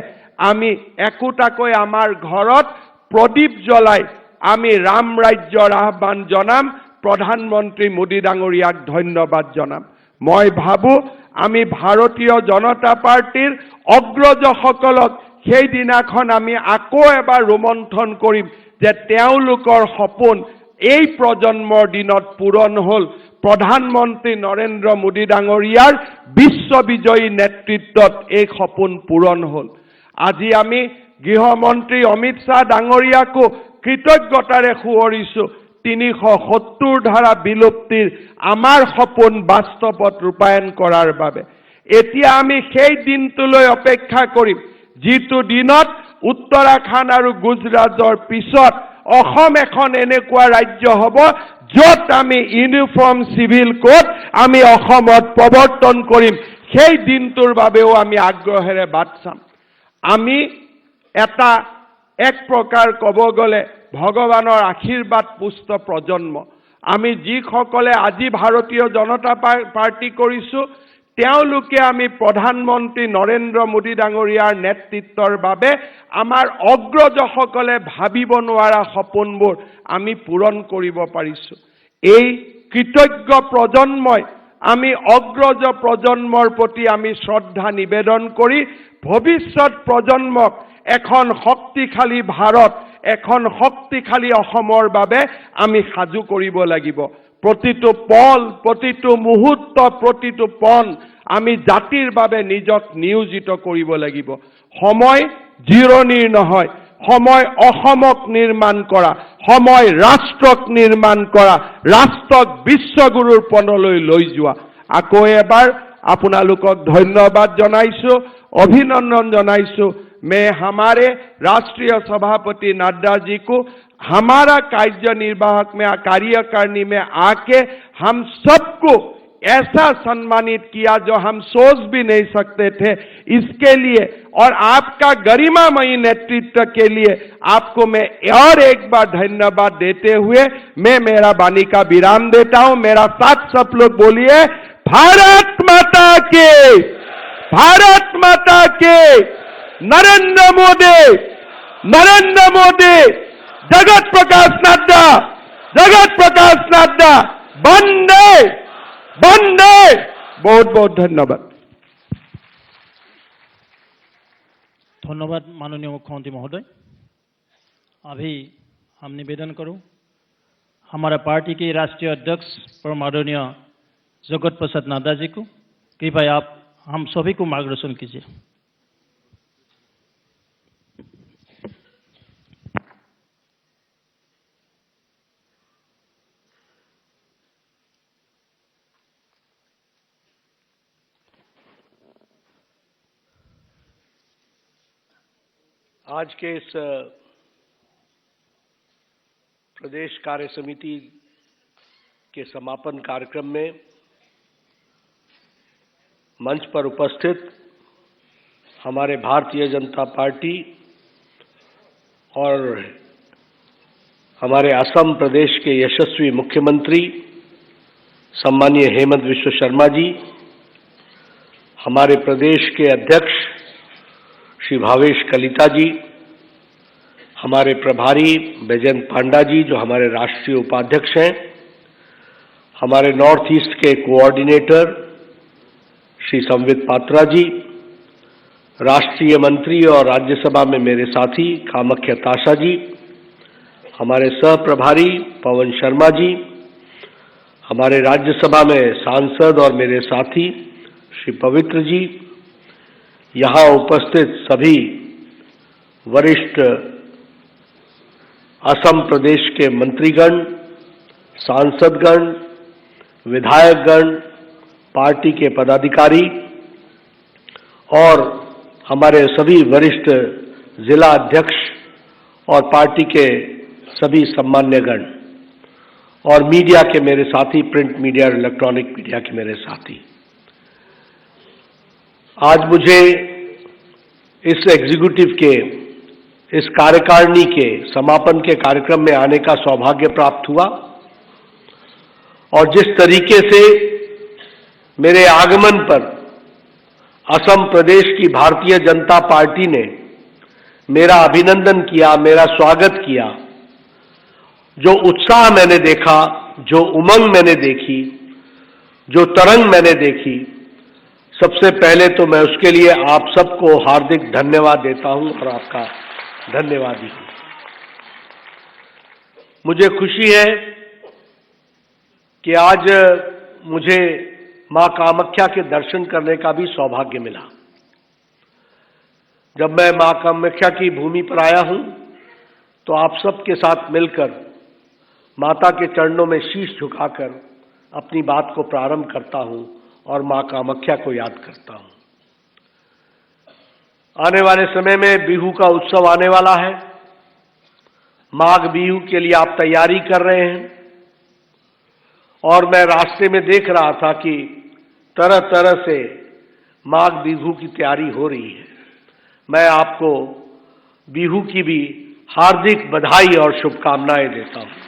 আমি একোটাকৈ আমাৰ ঘৰত প্ৰদীপ জ্বলাই আমি ৰাম ৰাজ্যৰ আহ্বান জনাম, প্ৰধানমন্ত্ৰী মোদী ডাঙৰীয়াক ধন্যবাদ জনাম। মই ভাবোঁ আমি ভাৰতীয় জনতা পাৰ্টিৰ অগ্ৰজসকলক সেই দিনাখন আমি আকৌ এবাৰ ৰোমন্থন কৰিম যে তেওঁলোকৰ সপোন এই প্ৰজন্মৰ দিনত পূৰণ হ'ল। প্ৰধানমন্ত্ৰী নৰেন্দ্ৰ মোদী ডাঙৰীয়াৰ বিশ্ববিজয়ী নেতৃত্বত এই সপোন পূৰণ হ'ল। আজি আমি গৃহমন্ত্ৰী অমিত শ্বাহ ডাঙৰীয়াকো কৃতজ্ঞতাৰে সুঁৱৰিছোঁ 370 ধাৰা বিলুপ্তিৰ আমাৰ সপোন বাস্তৱত ৰূপায়ণ কৰাৰ বাবে। এতিয়া আমি সেই দিনটোলৈ অপেক্ষা কৰিম যিটো দিনত উত্তৰাখণ্ড আৰু গুজৰাটৰ পিছত অসম এখন এনেকুৱা ৰাজ্য হ'ব য'ত আমি ইউনিফৰ্ম চিভিল কোড আমি অসমত প্ৰৱৰ্তন কৰিম। সেই দিনটোৰ বাবেও আমি আগ্ৰহেৰে বাট চাম। আমি এক প্ৰকাৰ ক'ব গ'লে ভগৱানৰ আশীৰ্বাদ পুষ্ট প্ৰজন্ম। আমি যিসকলে আজি ভাৰতীয় জনতা পাৰ্টি কৰিছোঁ তেওঁলোকে আমি প্ৰধানমন্ত্ৰী নৰেন্দ্ৰ মোদী ডাঙৰীয়াৰ নেতৃত্বৰ বাবে আমাৰ অগ্ৰজসকলে ভাবিব নোৱাৰা সপোনবোৰ আমি পূৰণ কৰিব পাৰিছোঁ। এই কৃতজ্ঞ প্ৰজন্মই আমি অগ্ৰজ প্ৰজন্মৰ প্ৰতি আমি শ্ৰদ্ধা নিবেদন কৰি ভৱিষ্যত প্ৰজন্মক এখন শক্তিশালী ভাৰত, এখন শক্তিশালী অসমৰ বাবে আমি সাজু কৰিব লাগিব। প্ৰতিটো পল, প্ৰতিটো মুহূৰ্ত, প্ৰতিটো পণ আমি জাতিৰ বাবে নিজক নিয়োজিত কৰিব লাগিব। সময় জিৰণিৰ নহয়, সময় অসমক নিৰ্মাণ কৰা, সময় ৰাষ্ট্ৰক নিৰ্মাণ কৰা, ৰাষ্ট্ৰক বিশ্বগুৰুৰ পদলৈ লৈ যোৱা। আকৌ এবাৰ আপোনালোকক ধন্যবাদ জনাইছোঁ, অভিনন্দন জনাইছোঁ। मैं हमारे राष्ट्रीय सभापति नड्डा जी को हमारा कार्यकारिणी में आके हम सबको ऐसा सम्मानित किया जो हम सोच भी नहीं सकते थे। इसके लिए और आपका गरिमामयी नेतृत्व के लिए आपको मैं और एक बार धन्यवाद देते हुए मैं मेरा वाणी का विराम देता हूं। मेरा साथ सब लोग बोलिए भारत माता के, भारत माता के, नरेंद्र मोदी, नरेंद्र मोदी, जगत प्रकाश नड्डा, जगत प्रकाश नड्डा, वंदे वंदे। बहुत बहुत धन्यवाद। धन्यवाद माननीय मुख्यमंत्री महोदय। अभी हम निवेदन करूं हमारा पार्टी के राष्ट्रीय अध्यक्ष माननीय जगत प्रकाश नड्डा जी को, कृपया आप हम सभी को मार्गदर्शन कीजिए। आज के इस प्रदेश कार्य समिति के समापन कार्यक्रम में मंच पर उपस्थित हमारे भारतीय जनता पार्टी और हमारे असम प्रदेश के यशस्वी मुख्यमंत्री सम्मानीय हेमंत बिस्वा शर्मा जी, हमारे प्रदेश के अध्यक्ष श्री भावेश कलिता जी, हमारे प्रभारी बैजयंत पांडा जी जो हमारे राष्ट्रीय उपाध्यक्ष हैं, हमारे नॉर्थ ईस्ट के कोऑर्डिनेटर श्री संवित पात्रा जी, राष्ट्रीय मंत्री और राज्यसभा में मेरे साथी कामाख्या ताशा जी, हमारे सह प्रभारी पवन शर्मा जी, हमारे राज्यसभा में सांसद और मेरे साथी श्री पवित्र जी, यहाँ उपस्थित सभी वरिष्ठ असम प्रदेश के मंत्रीगण, सांसदगण, विधायकगण, पार्टी के पदाधिकारी और हमारे सभी वरिष्ठ जिला अध्यक्ष और पार्टी के सभी सम्मान्यगण और मीडिया के मेरे साथी, प्रिंट मीडिया और इलेक्ट्रॉनिक मीडिया के मेरे साथी, आज मुझे इस एग्जीक्यूटिव के, इस कार्यकारिणी के समापन के कार्यक्रम में आने का सौभाग्य प्राप्त हुआ। और जिस तरीके से मेरे आगमन पर असम प्रदेश की भारतीय जनता पार्टी ने मेरा अभिनंदन किया, मेरा स्वागत किया, जो उत्साह मैंने देखा, जो उमंग मैंने देखी, जो तरंग मैंने देखी, सबसे पहले तो मैं उसके लिए आप सबको हार्दिक धन्यवाद देता हूं और आपका धन्यवादी हूं। मुझे खुशी है कि आज मुझे मां कामाख्या के दर्शन करने का भी सौभाग्य मिला। जब मैं मां कामाख्या की भूमि पर आया हूं तो आप सबके साथ मिलकर माता के चरणों में शीश झुकाकर अपनी बात को प्रारंभ करता हूं और मां कामाख्या को याद करता हूं। आने वाले समय में बिहू का उत्सव आने वाला है। माघ बिहू के लिए आप तैयारी कर रहे हैं और मैं रास्ते में देख रहा था कि तरह तरह से माघ बिहू की तैयारी हो रही है। मैं आपको बिहू की भी हार्दिक बधाई और शुभकामनाएं देता हूं।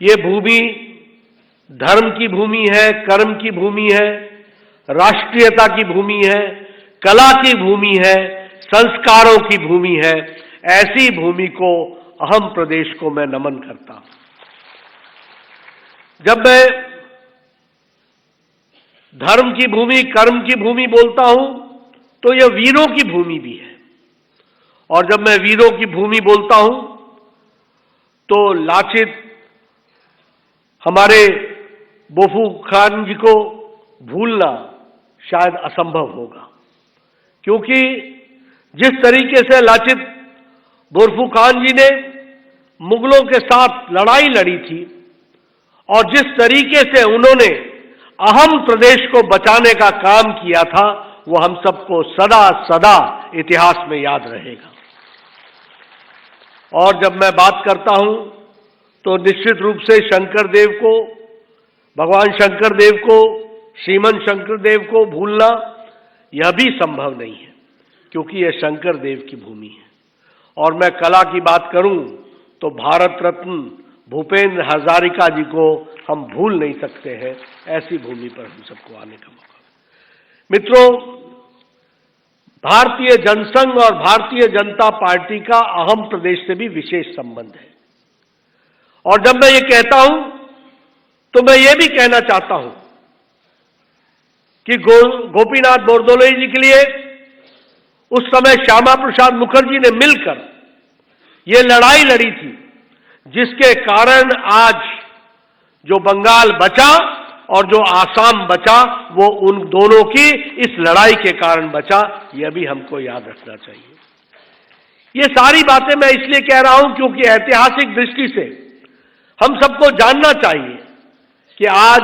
ये भूमि धर्म की भूमि है, कर्म की भूमि है, राष्ट्रीयता की भूमि है, कला की भूमि है, संस्कारों की भूमि है। ऐसी भूमि को, अहम प्रदेश को मैं नमन करता हूं। जब मैं धर्म की भूमि, कर्म की भूमि बोलता हूं तो यह वीरों की भूमि भी है। और जब मैं वीरों की भूमि बोलता हूं तो लाचित हमारे बोफू खान जी को भूलना शायद असंभव होगा, क्योंकि जिस तरीके से लाचित बोरफू खान जी ने मुगलों के साथ लड़ाई लड़ी थी और जिस तरीके से उन्होंने अहम प्रदेश को बचाने का काम किया था, वो हम सबको सदा सदा इतिहास में याद रहेगा। और जब मैं बात करता हूं तो निश्चित रूप से शंकर देव को, भगवान शंकर देव को, श्रीमन शंकर देव को भूलना यह भी संभव नहीं है, क्योंकि यह शंकर देव की भूमि है। और मैं कला की बात करूं तो भारत रत्न भूपेंद्र हजारिका जी को हम भूल नहीं सकते हैं। ऐसी भूमि पर हम सबको आने का मौका। मित्रों, भारतीय जनसंघ और भारतीय जनता पार्टी का अहम प्रदेश से भी विशेष संबंध है। और जब मैं ये कहता हूं तो मैं ये भी कहना चाहता हूं कि गोपीनाथ बोरदोलोई जी के लिए उस समय श्यामा प्रसाद मुखर्जी ने मिलकर ये लड़ाई लड़ी थी, जिसके कारण आज जो बंगाल बचा और जो आसाम बचा, वो उन दोनों की इस लड़ाई के कारण बचा। यह भी हमको याद रखना चाहिए। ये सारी बातें मैं इसलिए कह रहा हूं क्योंकि ऐतिहासिक दृष्टि से हम सबको जानना चाहिए कि आज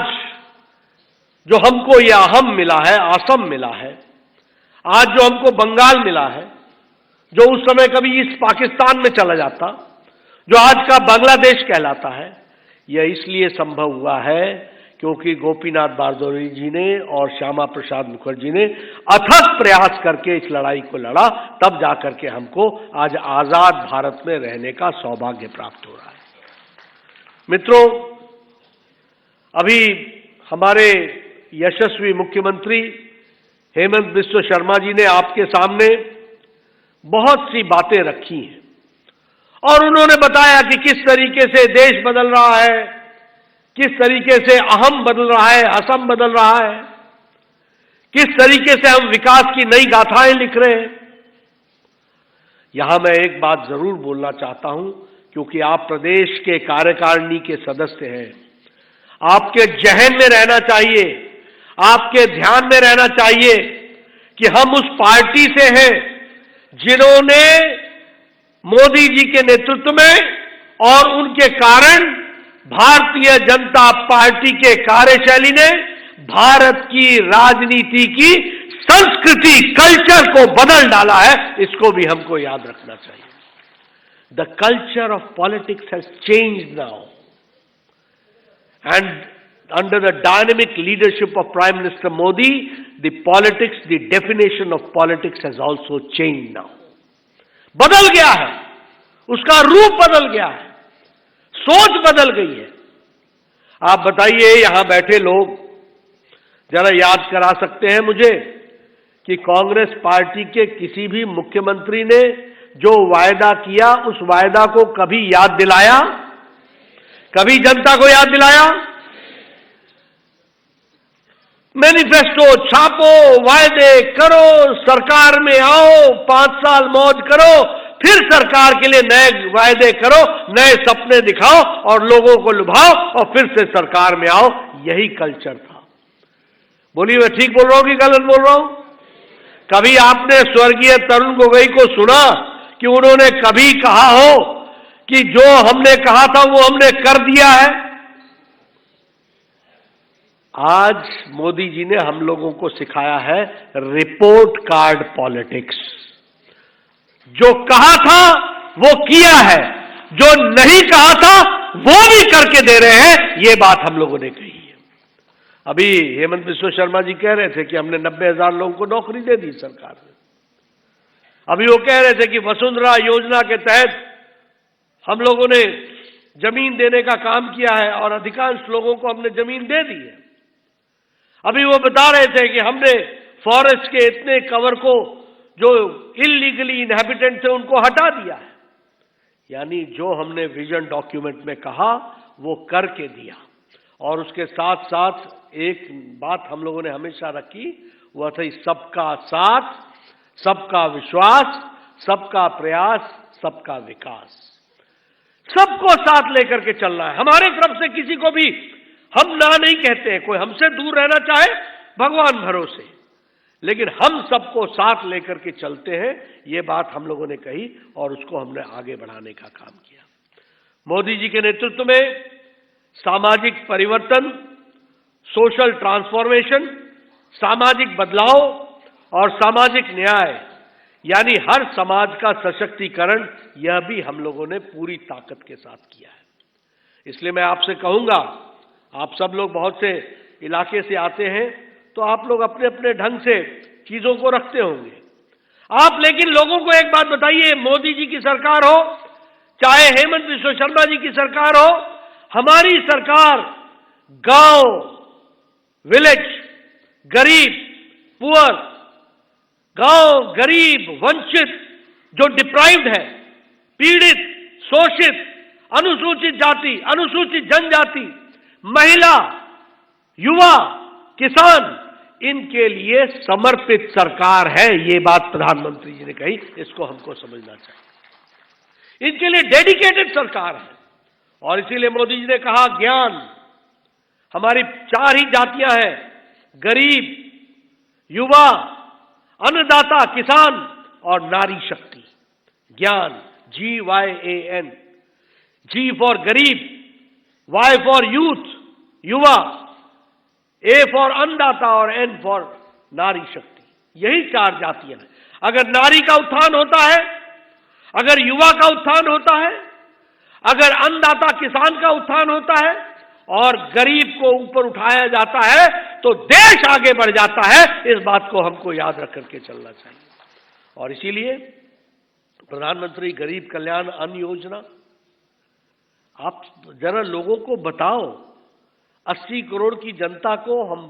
जो हमको यह अहम मिला है, असम मिला है, आज जो हमको बंगाल मिला है, जो उस समय कभी ईस्ट पाकिस्तान में चला जाता, जो आज का बांग्लादेश कहलाता है, यह इसलिए संभव हुआ है क्योंकि गोपीनाथ बोरदोलोई जी ने और श्यामा प्रसाद मुखर्जी ने अथक प्रयास करके इस लड़ाई को लड़ा। तब जाकर के हमको आज आजाद भारत में रहने का सौभाग्य प्राप्त हो रहा है। मित्रों, अभी हमारे यशस्वी मुख्यमंत्री हेमंत बिस्व शर्मा जी ने आपके सामने बहुत सी बातें रखी हैं और उन्होंने बताया कि किस तरीके से देश बदल रहा है, किस तरीके से अहम बदल रहा है, असम बदल रहा है, किस तरीके से हम विकास की नई गाथाएं लिख रहे हैं। यहां मैं एक बात जरूर बोलना चाहता हूं, क्योंकि आप प्रदेश के कार्यकारिणी के सदस्य हैं। आपके जहन में रहना चाहिए, आपके ध्यान में रहना चाहिए कि हम उस पार्टी से हैं जिन्होंने मोदी जी के नेतृत्व में और उनके कारण भारतीय जनता पार्टी के कार्यशैली ने भारत की राजनीति की संस्कृति, कल्चर को बदल डाला है। इसको भी हमको याद रखना चाहिए। The culture of politics has changed now, and under the dynamic leadership of Prime Minister Modi, the politics, the definition of politics has also changed now. बदल गया है, उसका रूप बदल गया है, सोच बदल गई है। आप बताइए, यहां बैठे लोग जरा याद करा सकते हैं मुझे कि कांग्रेस पार्टी के किसी भी मुख्यमंत्री ने जो वायदा किया उस वायदा को कभी याद दिलाया? कभी जनता को याद दिलाया? मैनिफेस्टो छापो, वायदे करो, सरकार में आओ, 5 साल मौज करो, फिर सरकार के लिए नए वायदे करो, नए सपने दिखाओ और लोगों को लुभाओ और फिर से सरकार में आओ। यही कल्चर था। बोलिए, मैं ठीक बोल रहा हूं कि गलत बोल रहा हूं? कभी आपने स्वर्गीय तरुण गोगोई को सुना कि उन्होंने कभी कहा हो कि जो हमने कहा था वो हमने कर दिया है? आज मोदी जी ने हम लोगों को सिखाया है रिपोर्ट कार्ड पॉलिटिक्स। जो कहा था वो किया है, जो नहीं कहा था वो भी करके दे रहे हैं। ये बात हम लोगों ने कही है। अभी हेमंत बिस्वा शर्मा जी कह रहे थे कि हमने 90,000 लोगों को नौकरी दे दी सरकार ने। अभी वो कह रहे थे कि वसुंधरा योजना के तहत हम लोगों ने जमीन देने का काम किया है और अधिकांश लोगों को हमने जमीन दे दी है। अभी वो बता रहे थे कि हमने फॉरेस्ट के इतने कवर को जो इलीगली इनहैबिटेंट थे उनको हटा दिया है। यानी जो हमने विजन डॉक्यूमेंट में कहा वो करके दिया। और उसके साथ साथ एक बात हम लोगों ने हमेशा रखी, वह थी सबका साथ, सबका विश्वास, सबका प्रयास, सबका विकास। सबको साथ लेकर के चलना है। हमारे तरफ से किसी को भी हम ना नहीं कहते हैं। कोई हमसे दूर रहना चाहे भगवान भरोसे, लेकिन हम सबको साथ लेकर के चलते हैं। ये बात हम लोगों ने कही और उसको हमने आगे बढ़ाने का काम किया। मोदी जी के नेतृत्व में सामाजिक परिवर्तन, सोशल ट्रांसफॉर्मेशन, सामाजिक बदलाव और सामाजिक न्याय, यानी हर समाज का सशक्तिकरण, यह भी हम लोगों ने पूरी ताकत के साथ किया है। इसलिए मैं आपसे कहूंगा, आप सब लोग बहुत से इलाके से आते हैं तो आप लोग अपने अपने ढंग से चीजों को रखते होंगे। आप लेकिन लोगों को एक बात बताइए, मोदी जी की सरकार हो चाहे हेमंत बिस्वा शर्मा जी की सरकार हो, हमारी सरकार गांव, विलेज, गरीब, पुअर, गांव, गरीब, वंचित, जो डिप्राइव्ड है, पीड़ित, शोषित, अनुसूचित जाति, अनुसूचित जनजाति, महिला, युवा, किसान, इनके लिए समर्पित सरकार है। ये बात प्रधानमंत्री जी ने कही, इसको हमको समझना चाहिए। इनके लिए डेडिकेटेड सरकार है। और इसीलिए मोदी जी ने कहा, ज्ञान, हमारी 4 ही जातियां हैं, गरीब, युवा, अन्नदाता, किसान और नारी शक्ति। ज्ञान, GYAN, G फॉर गरीब, Y फॉर यूथ, युवा, A फॉर अन्नदाता और N फॉर नारी शक्ति। यही 4 जातियां हैं। अगर नारी का उत्थान होता है, अगर युवा का उत्थान होता है, अगर अन्नदाता किसान का उत्थान होता है और गरीब को ऊपर उठाया जाता है तो देश आगे बढ़ जाता है। इस बात को हमको याद रख करके चलना चाहिए। और इसीलिए प्रधानमंत्री गरीब कल्याण अन्न योजना, आप जरा लोगों को बताओ, 80 करोड़ की जनता को हम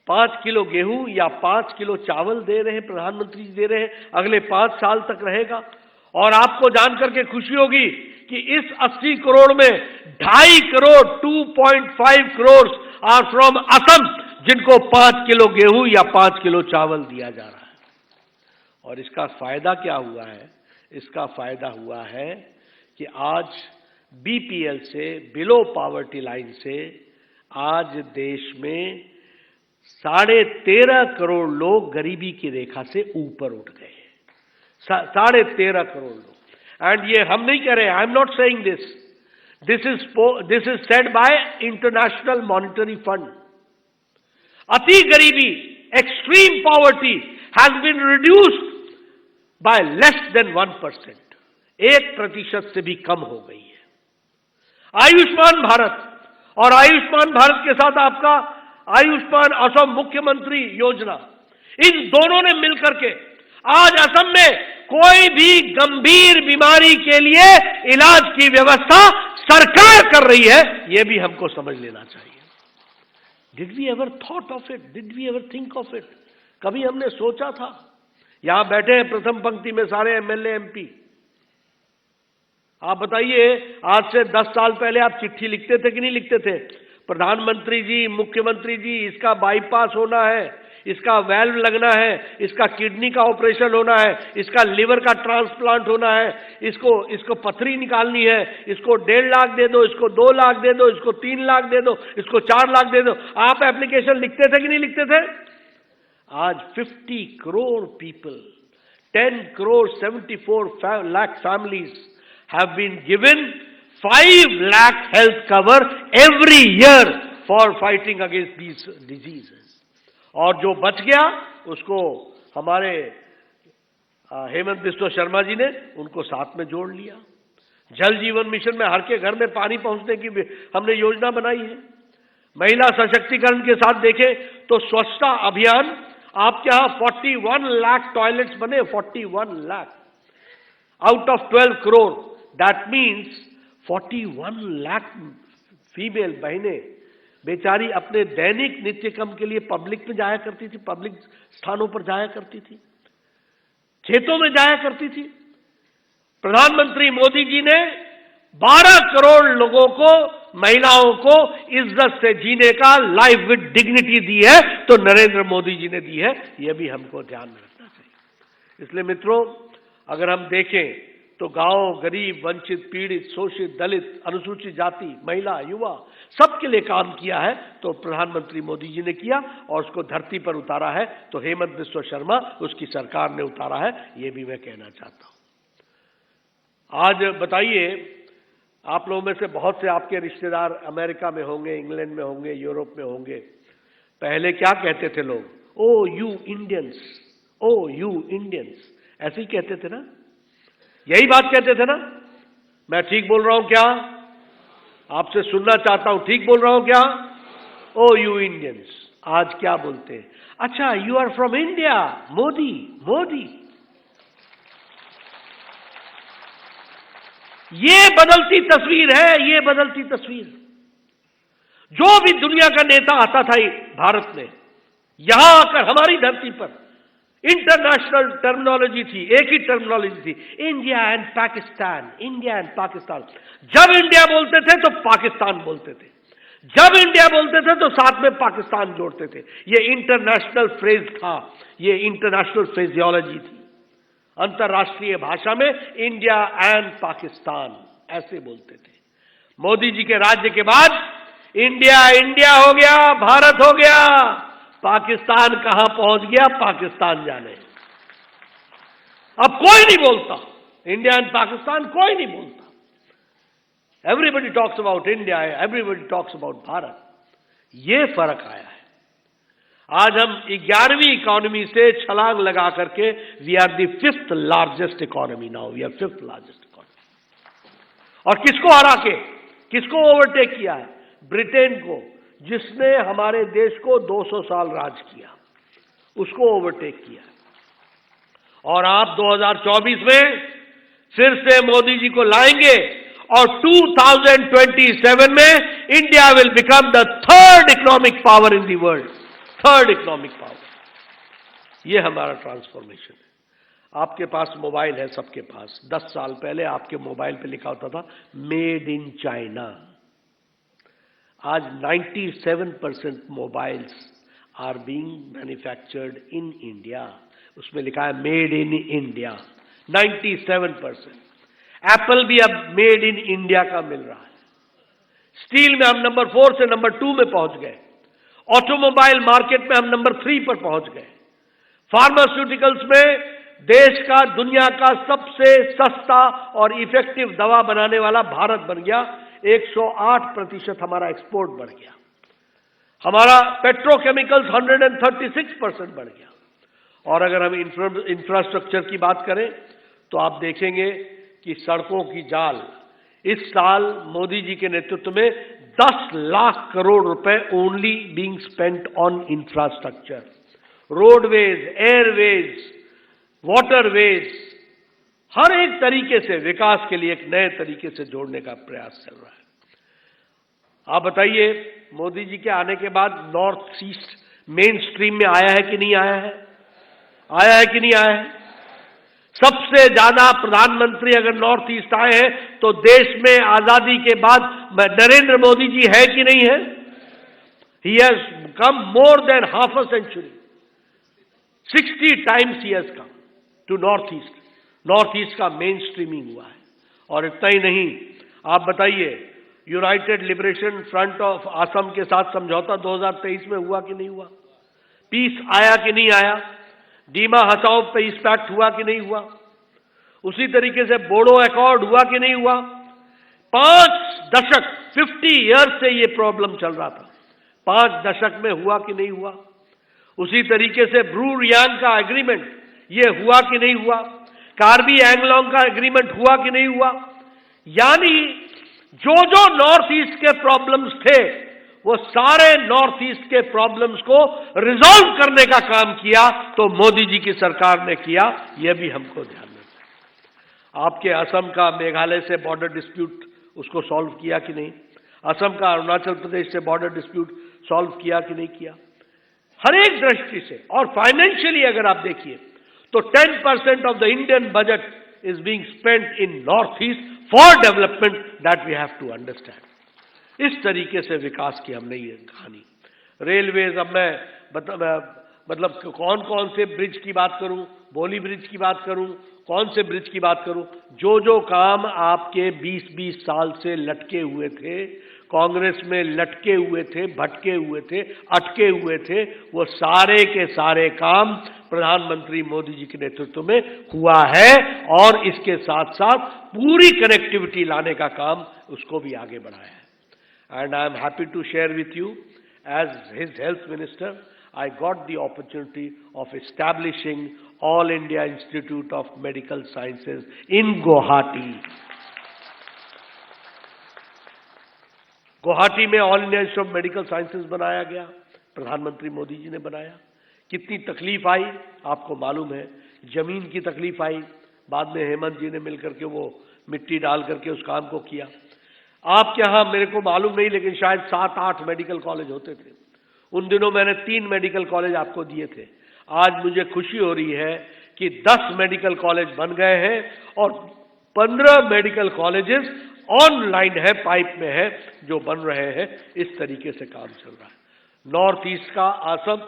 5 किलो गेहूं या 5 किलो चावल दे रहे हैं, प्रधानमंत्री जी दे रहे हैं, अगले 5 साल तक रहेगा। और आपको जानकर के खुशी होगी कि इस 80 करोड़ में 2.5 करोड़ 2.5 करोड़ आर फ्रॉम असम, जिनको 5 किलो गेहूं या 5 किलो चावल दिया जा रहा है। और इसका फायदा क्या हुआ है? इसका फायदा हुआ है कि आज BPL से, बिलो पॉवर्टी लाइन से, आज देश में 13.5 करोड़ लोग गरीबी की रेखा से ऊपर उठ गए। 13.5 करोड़ लोग। एंड ये हम नहीं कह रहे, I am not saying this, this is said by International Monetary Fund. अति गरीबी, extreme poverty has been reduced by less than 1%, 1% से भी कम हो गई है। आयुष्मान भारत और आयुष्मान भारत के साथ आपका आयुष्मान असम मुख्यमंत्री योजना, इन दोनों ने मिलकर के आज असम में कोई भी गंभीर बीमारी के लिए इलाज की व्यवस्था सरकार कर रही है, यह भी हमको समझ लेना चाहिए। Did we ever thought of it? Did we ever think of it? कभी हमने सोचा था? यहां बैठे हैं प्रथम पंक्ति में सारे एमएलए एमपी। आप बताइए, आज से 10 साल पहले आप चिट्ठी लिखते थे कि नहीं लिखते थे? प्रधानमंत्री जी, मुख्यमंत्री जी, इसका बाईपास होना है, इसका वेल्व लगना है, इसका किडनी का ऑपरेशन होना है, इसका लिवर का ट्रांसप्लांट होना है, इसको पथरी निकालनी है, इसको 1.5 लाख दे दो, इसको 2 लाख दे दो, इसको 3 लाख दे दो, इसको 4 लाख दे दो। आप एप्लीकेशन लिखते थे कि नहीं लिखते थे? आज 50 crore people, 10 crore 74 lakh families have been given 5 lakh health cover every year for fighting against these diseases. और जो बच गया उसको हमारे हेमंत बिस्वा शर्मा जी ने उनको साथ में जोड़ लिया। जल जीवन मिशन में हर के घर में पानी पहुंचने की हमने योजना बनाई है। महिला सशक्तिकरण के साथ देखें तो स्वच्छता अभियान, आपके यहां 41 लाख टॉयलेट्स बने, 41 lakh out of 12 crore. That means 41 lakh female बहनें बेचारी अपने दैनिक नित्य कर्म के लिए पब्लिक में जाया करती थी, पब्लिक स्थानों पर जाया करती थी, खेतों में जाया करती थी। प्रधानमंत्री मोदी जी ने 12 करोड़ लोगों को, महिलाओं को इज्जत से जीने का, लाइफ विद डिग्निटी दी है, तो नरेंद्र मोदी जी ने दी है। यह भी हमको ध्यान में रखना चाहिए। इसलिए मित्रों, अगर हम देखें तो गांव, गरीब, वंचित, पीड़ित, शोषित, दलित, अनुसूचित जाति, महिला, युवा, सबके लिए काम किया है तो प्रधानमंत्री मोदी जी ने किया, और उसको धरती पर उतारा है तो हेमंत बिस्वा शर्मा, उसकी सरकार ने उतारा है। यह भी मैं कहना चाहता हूं। आज बताइए, आप लोगों में से बहुत से आपके रिश्तेदार अमेरिका में होंगे, इंग्लैंड में होंगे, यूरोप में होंगे। पहले क्या कहते थे लोग? Oh you Indians, oh you Indians, ऐसे ही कहते थे ना? यही बात कहते थे ना? मैं ठीक बोल रहा हूं क्या? आपसे सुनना चाहता हूं, ठीक बोल रहा हूं क्या? Oh you Indians. आज क्या बोलते हैं? अच्छा, you are from India, Modi, Modi. ये बदलती तस्वीर है, ये बदलती तस्वीर। जो भी दुनिया का नेता आता था भारत में, यहां आकर हमारी धरती पर इंटरनेशनल टर्मिनोलॉजी थी, एक ही टर्मिनोलॉजी थी, India and Pakistan, India and Pakistan. जब इंडिया बोलते थे तो पाकिस्तान बोलते थे, जब इंडिया बोलते थे तो साथ में पाकिस्तान जोड़ते थे। ये इंटरनेशनल फ्रेज था, ये इंटरनेशनल फ्रेजियोलॉजी थी। अंतरराष्ट्रीय भाषा में इंडिया एंड पाकिस्तान ऐसे बोलते थे। मोदी जी के राज्य के बाद इंडिया इंडिया हो गया, भारत हो गया, पाकिस्तान कहां पहुंच गया पाकिस्तान जाने। अब कोई नहीं बोलता इंडिया एंड पाकिस्तान, कोई नहीं बोलता। Everybody talks about India, everybody talks about Bharat. यह फर्क आया है। आज हम 11वीं इकोनॉमी से छलांग लगा करके we are the 5th largest economy now, we are 5th largest economy. और किसको हरा के, किसको ओवरटेक किया है? ब्रिटेन को, जिसने हमारे देश को 200 साल राज किया, उसको ओवरटेक किया। और आप 2024 में फिर से मोदी जी को लाएंगे और 2027 में India will become the 3rd economic power in the world, 3rd economic power. यह हमारा ट्रांसफॉर्मेशन है। आपके पास मोबाइल है, सबके पास। 10 साल पहले आपके मोबाइल पे लिखा होता था मेड इन चाइना। आज 97% mobiles are being manufactured in India, उसमें लिखा है मेड इन इंडिया। 97%। एप्पल भी अब मेड इन इंडिया का मिल रहा है। स्टील में हम नंबर 4 से नंबर 2 में पहुंच गए। ऑटोमोबाइल मार्केट में हम नंबर 3 पर पहुंच गए। फार्मास्यूटिकल्स में देश का, दुनिया का सबसे सस्ता और इफेक्टिव दवा बनाने वाला भारत बन गया। 108% हमारा एक्सपोर्ट बढ़ गया। हमारा पेट्रोकेमिकल्स 136% बढ़ गया। और अगर हम इंफ्रास्ट्रक्चर की बात करें तो आप देखेंगे कि सड़कों की जाल इस साल मोदी जी के नेतृत्व में 10 लाख करोड़ रुपए only being spent on infrastructure, roadways, airways, waterways, हर एक तरीके से विकास के लिए एक नए तरीके से जोड़ने का प्रयास चल रहा है। आप बताइए, मोदी जी के आने के बाद नॉर्थ ईस्ट मेन स्ट्रीम में आया है कि नहीं आया है? आया है कि नहीं आया है? सबसे ज्यादा प्रधानमंत्री अगर नॉर्थ ईस्ट आए हैं तो देश में आजादी के बाद नरेंद्र मोदी जी है कि नहीं है? He has come more than half a century, 60 times he has come to North East. North East का मेन स्ट्रीमिंग हुआ है। और इतना ही नहीं, आप बताइए, United Liberation Front of Assam के साथ समझौता 2023 में हुआ कि नहीं हुआ? पीस आया कि नहीं आया? डीमा हसाओ पीस पैक्ट हुआ कि नहीं हुआ? उसी तरीके से बोडो अकॉर्ड हुआ कि नहीं हुआ? 5 दशक 50 ईयर्स से ये प्रॉब्लम चल रहा था, 5 दशक में हुआ कि नहीं हुआ? उसी तरीके से ब्रू रियांग का एग्रीमेंट ये हुआ कि नहीं हुआ? कार्बी एंगलोंग का एग्रीमेंट हुआ कि नहीं हुआ? यानी जो जो नॉर्थ ईस्ट के प्रॉब्लम्स थे वो सारे नॉर्थ ईस्ट के प्रॉब्लम्स को रिजॉल्व करने का काम किया तो मोदी जी की सरकार ने किया। यह भी हमको ध्यान रखना है। आपके असम का मेघालय से बॉर्डर डिस्प्यूट उसको सॉल्व किया कि नहीं? असम का अरुणाचल प्रदेश से बॉर्डर डिस्प्यूट सॉल्व किया कि नहीं किया? हर एक दृष्टि से। और फाइनेंशियली अगर आप देखिए तो 10% of the Indian budget is being spent in North East for development, that we have to understand. इस तरीके से विकास की हमने ये कहानी। रेलवेज, अब मैं मतलब कौन कौन से ब्रिज की बात करूं, बोली ब्रिज की बात करूं, कौन से ब्रिज की बात करूं, जो जो काम आपके 20-20 साल से लटके हुए थे, कांग्रेस में लटके हुए थे, भटके हुए थे, अटके हुए थे, वो सारे के सारे काम प्रधानमंत्री मोदी जी के नेतृत्व में हुआ है। और इसके साथ साथ पूरी कनेक्टिविटी लाने का काम उसको भी आगे बढ़ाया है। And I am happy to share with you, as his health minister, I got the opportunity of establishing All India Institute of Medical Sciences in Guwahati. Guwahati में All India Institute of Medical Sciences बनाया गया, प्रधानमंत्री मोदी जी ने बनाया। कितनी तकलीफ आई आपको मालूम है, जमीन की तकलीफ आई, बाद में हेमंत जी ने मिलकर के वो मिट्टी डाल करके उस काम को किया। आपके यहां मेरे को मालूम नहीं, लेकिन शायद 7-8 मेडिकल कॉलेज होते थे। उन दिनों मैंने 3 मेडिकल कॉलेज आपको दिए थे। आज मुझे खुशी हो रही है कि 10 मेडिकल कॉलेज बन गए हैं और 15 मेडिकल कॉलेजेस ऑनलाइन है, पाइप में है, जो बन रहे हैं। इस तरीके से काम चल रहा है। नॉर्थ ईस्ट का असम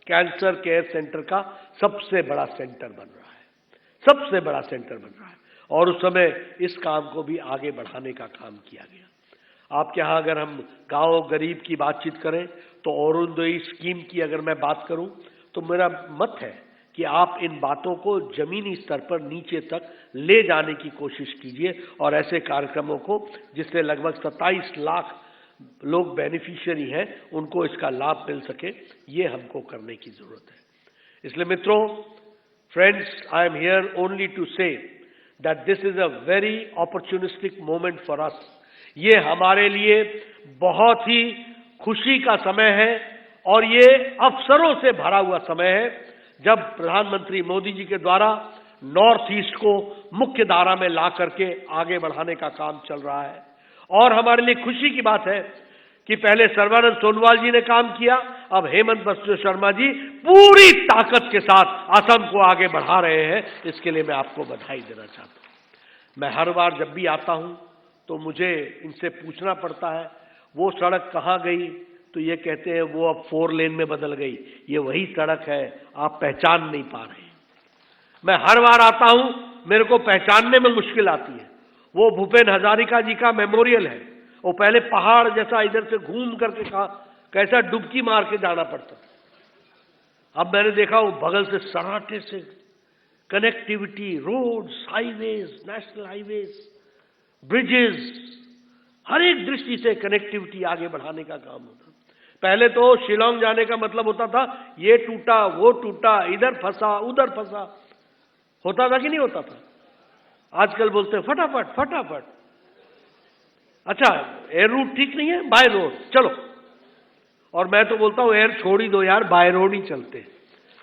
कैंसर केयर सेंटर का सबसे बड़ा सेंटर बन रहा है, सबसे बड़ा सेंटर बन रहा है। और उस समय इस काम को भी आगे बढ़ाने का काम किया गया। आपके यहां अगर हम गांव गरीब की बातचीत करें तो अरुणोदय स्कीम की अगर मैं बात करूं तो मेरा मत है कि आप इन बातों को जमीनी स्तर पर नीचे तक ले जाने की कोशिश कीजिए और ऐसे कार्यक्रमों को जिससे लगभग 27 लाख लोग बेनिफिशियरी हैं उनको इसका लाभ मिल सके, ये हमको करने की जरूरत है। इसलिए मित्रों, friends, I am here only to say that this is a very opportunistic moment for us. ये हमारे लिए बहुत ही खुशी का समय है और ये अवसरों से भरा हुआ समय है, जब प्रधानमंत्री मोदी जी के द्वारा नॉर्थ ईस्ट को मुख्य धारा में ला करके आगे बढ़ाने का काम चल रहा है। और हमारे लिए खुशी की बात है कि पहले सर्बानंद सोनोवाल जी ने काम किया, अब हेमंत बिस्वा शर्मा जी पूरी ताकत के साथ असम को आगे बढ़ा रहे हैं। इसके लिए मैं आपको बधाई देना चाहता हूं। मैं हर बार जब भी आता हूं तो मुझे इनसे पूछना पड़ता है वो सड़क कहां गई, तो ये कहते हैं वो अब 4 लेन में बदल गई। ये वही सड़क है, आप पहचान नहीं पा रहे। मैं हर बार आता हूं, मेरे को पहचानने में मुश्किल आती है। वो भूपेन हजारिका जी का मेमोरियल है, वो पहले पहाड़ जैसा इधर से घूम करके कैसा डुबकी मार के जाना पड़ता। अब मैंने देखा वो बगल से सराटे से connectivity, roads, highways, national highways, bridges, हर एक दृष्टि से कनेक्टिविटी आगे बढ़ाने का काम होता। पहले तो शिलोंग जाने का मतलब होता था ये टूटा, वो टूटा, इधर फंसा, उधर फंसा, होता था कि नहीं होता था? आजकल बोलते हैं फटाफट फटाफट। अच्छा, एयर रूट ठीक नहीं है, बाय रोड चलो। और मैं तो बोलता हूं एयर छोड़ ही दो यार, बाय रोड ही चलते,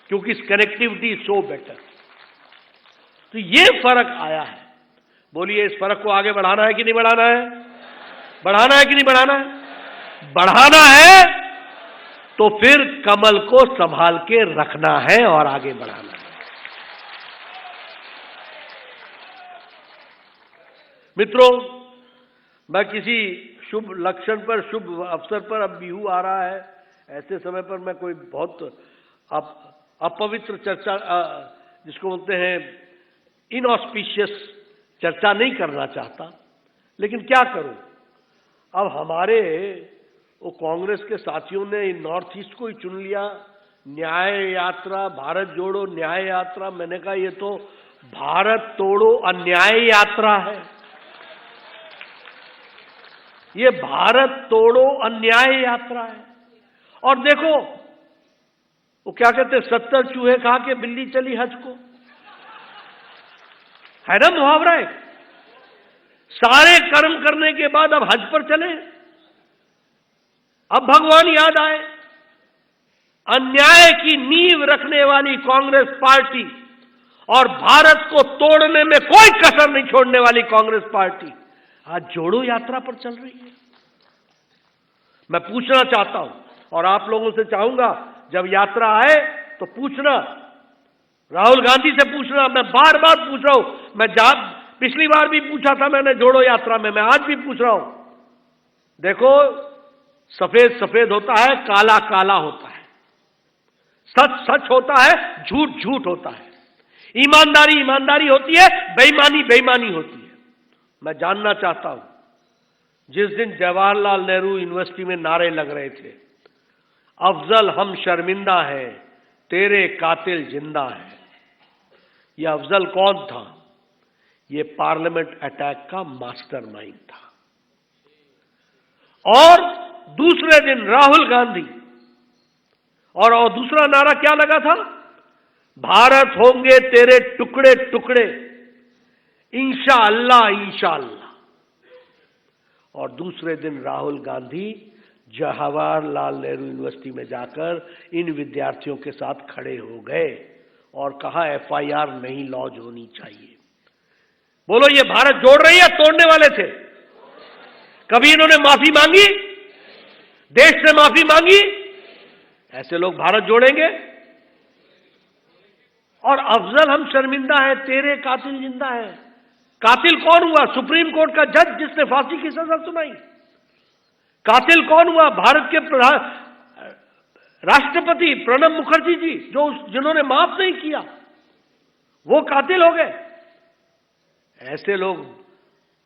क्योंकि कनेक्टिविटी इज सो बेटर। तो ये फर्क आया है। बोलिए, इस फर्क को आगे बढ़ाना है कि नहीं बढ़ाना है? बढ़ाना है कि नहीं बढ़ाना है? बढ़ाना है तो फिर कमल को संभाल के रखना है और आगे बढ़ाना है। मित्रों, मैं किसी शुभ लक्षण पर, शुभ अवसर पर, अब बिहू आ रहा है, ऐसे समय पर मैं कोई बहुत अपवित्र चर्चा, जिसको बोलते हैं इनऑस्पिशियस चर्चा नहीं करना चाहता, लेकिन क्या करूं, अब हमारे वो कांग्रेस के साथियों ने नॉर्थ ईस्ट को ही चुन लिया, न्याय यात्रा, भारत जोड़ो न्याय यात्रा। मैंने कहा ये तो भारत तोड़ो अन्याय यात्रा है, ये भारत तोड़ो अन्याय यात्रा है। और देखो, वो क्या कहते हैं, 70 चूहे खा के बिल्ली चली हज को, है ना मुहावरा है। सारे कर्म करने के बाद अब हज पर चले, अब भगवान याद आए। अन्याय की नींव रखने वाली कांग्रेस पार्टी और भारत को तोड़ने में कोई कसर नहीं छोड़ने वाली कांग्रेस पार्टी आज जोड़ो यात्रा पर चल रही है। मैं पूछना चाहता हूं और आप लोगों से चाहूंगा, जब यात्रा आए तो पूछना, राहुल गांधी से पूछना, मैं बार बार पूछ रहा हूं, मैं पिछली बार भी पूछा था मैंने जोड़ो यात्रा में, मैं आज भी पूछ रहा हूं। देखो, सफेद सफेद होता है, काला काला होता है, सच सच होता है, झूठ झूठ होता है, ईमानदारी ईमानदारी होती है, बेईमानी बेईमानी होती है। मैं जानना चाहता हूं, जिस दिन जवाहरलाल नेहरू यूनिवर्सिटी में नारे लग रहे थे, अफजल हम शर्मिंदा हैं, तेरे कातिल जिंदा है, यह अफजल कौन था? यह पार्लियामेंट अटैक का मास्टरमाइंड था। और दूसरे दिन राहुल गांधी, और दूसरा नारा क्या लगा था? भारत होंगे तेरे टुकड़े टुकड़े, इंशाअल्लाह इंशाअल्लाह। और दूसरे दिन राहुल गांधी जवाहरलाल नेहरू यूनिवर्सिटी में जाकर इन विद्यार्थियों के साथ खड़े हो गए और कहा एफआईआर नहीं लॉन्च होनी चाहिए। बोलो, ये भारत जोड़ रही है, तोड़ने वाले थे? कभी इन्होंने माफी मांगी? देश से माफी मांगी? ऐसे लोग भारत जोड़ेंगे? और अफजल हम शर्मिंदा है, तेरे कातिल जिंदा है। कातिल कौन हुआ? सुप्रीम कोर्ट का जज जिसने फांसी की सजा सुनाई। कातिल कौन हुआ? भारत के राष्ट्रपति प्रणब मुखर्जी जी, जिन्होंने माफ नहीं किया, वो कातिल हो गए। ऐसे लोग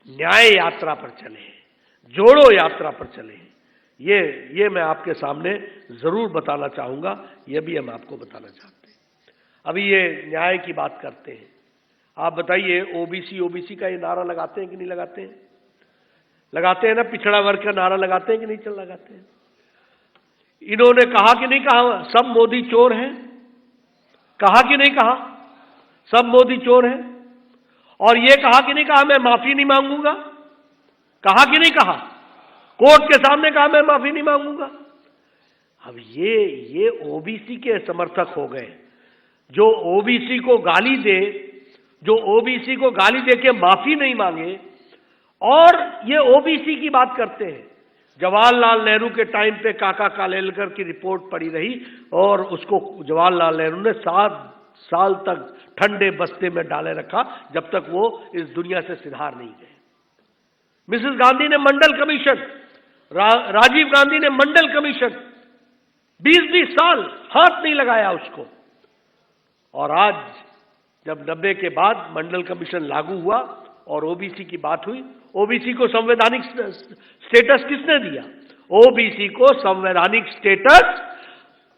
न्याय यात्रा पर चले, जोड़ो यात्रा पर चले। ये मैं आपके सामने जरूर बताना चाहूंगा, ये भी हम आपको बताना चाहते हैं। अभी ये न्याय की बात करते हैं, आप बताइए, ओबीसी का ये नारा लगाते हैं कि नहीं लगाते हैं? लगाते हैं ना, पिछड़ा वर्ग का नारा लगाते हैं कि नहीं चल लगाते हैं? इन्होंने कहा कि नहीं कहा सब मोदी चोर हैं? कहा कि नहीं कहा सब मोदी चोर हैं? और ये कहा कि नहीं कहा मैं माफी नहीं मांगूंगा? कहा कि नहीं कहा? कोर्ट के सामने कहा मैं माफी नहीं मांगूंगा। अब ये ओबीसी के समर्थक हो गए, जो ओबीसी को गाली दे, जो ओबीसी को गाली दे के माफी नहीं मांगे, और ये ओबीसी की बात करते हैं। जवाहरलाल नेहरू के टाइम पे काका कालेलकर की रिपोर्ट पड़ी रही और उसको जवाहरलाल नेहरू ने 7 साल तक ठंडे बस्ते में डाले रखा, जब तक वो इस दुनिया से सिधार नहीं गए। मिसेस गांधी ने मंडल कमीशन, राजीव गांधी ने मंडल कमीशन, 20-20 साल हाथ नहीं लगाया उसको। और आज जब 90 के बाद मंडल कमीशन लागू हुआ और ओबीसी की बात हुई, ओबीसी को संवैधानिक स्टेटस किसने दिया? ओबीसी को संवैधानिक स्टेटस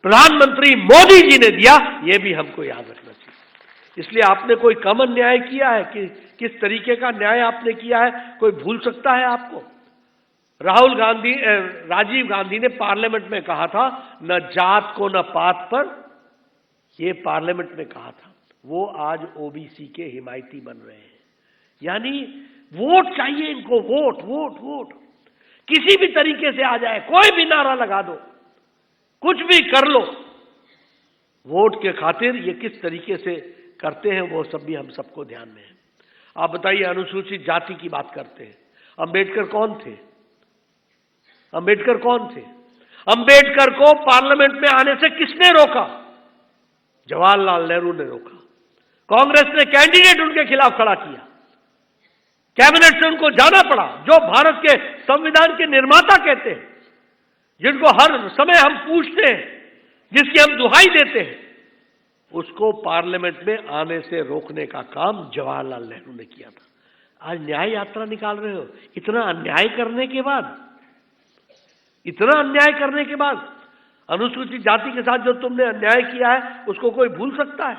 प्रधानमंत्री मोदी जी ने दिया, यह भी हमको याद रखना चाहिए। इसलिए आपने कोई कम अन्याय किया है कि किस तरीके का न्याय आपने किया है, कोई भूल सकता है आपको? राजीव गांधी ने पार्लियामेंट में कहा था, न जात को न पात पर, ये पार्लियामेंट में कहा था। वो आज ओबीसी के हिमायती बन रहे हैं। यानी वोट चाहिए इनको, वोट वोट वोट, किसी भी तरीके से आ जाए, कोई भी नारा लगा दो, कुछ भी कर लो, वोट के खातिर ये किस तरीके से करते हैं वो सब भी हम सबको ध्यान में है। आप बताइए, अनुसूचित जाति की बात करते हैं, अंबेडकर कौन थे? अंबेडकर कौन थे? अंबेडकर को पार्लियामेंट में आने से किसने रोका? जवाहरलाल नेहरू ने रोका। कांग्रेस ने कैंडिडेट उनके खिलाफ खड़ा किया, कैबिनेट से उनको जाना पड़ा। जो भारत के संविधान के निर्माता कहते हैं, जिनको हर समय हम पूछते हैं, जिसकी हम दुहाई देते हैं, उसको पार्लियामेंट में आने से रोकने का काम जवाहरलाल नेहरू ने किया था। आज न्याय यात्रा निकाल रहे हो। इतना अन्याय करने के बाद, इतना अन्याय करने के बाद, अनुसूचित जाति के साथ जो तुमने अन्याय किया है उसको कोई भूल सकता है?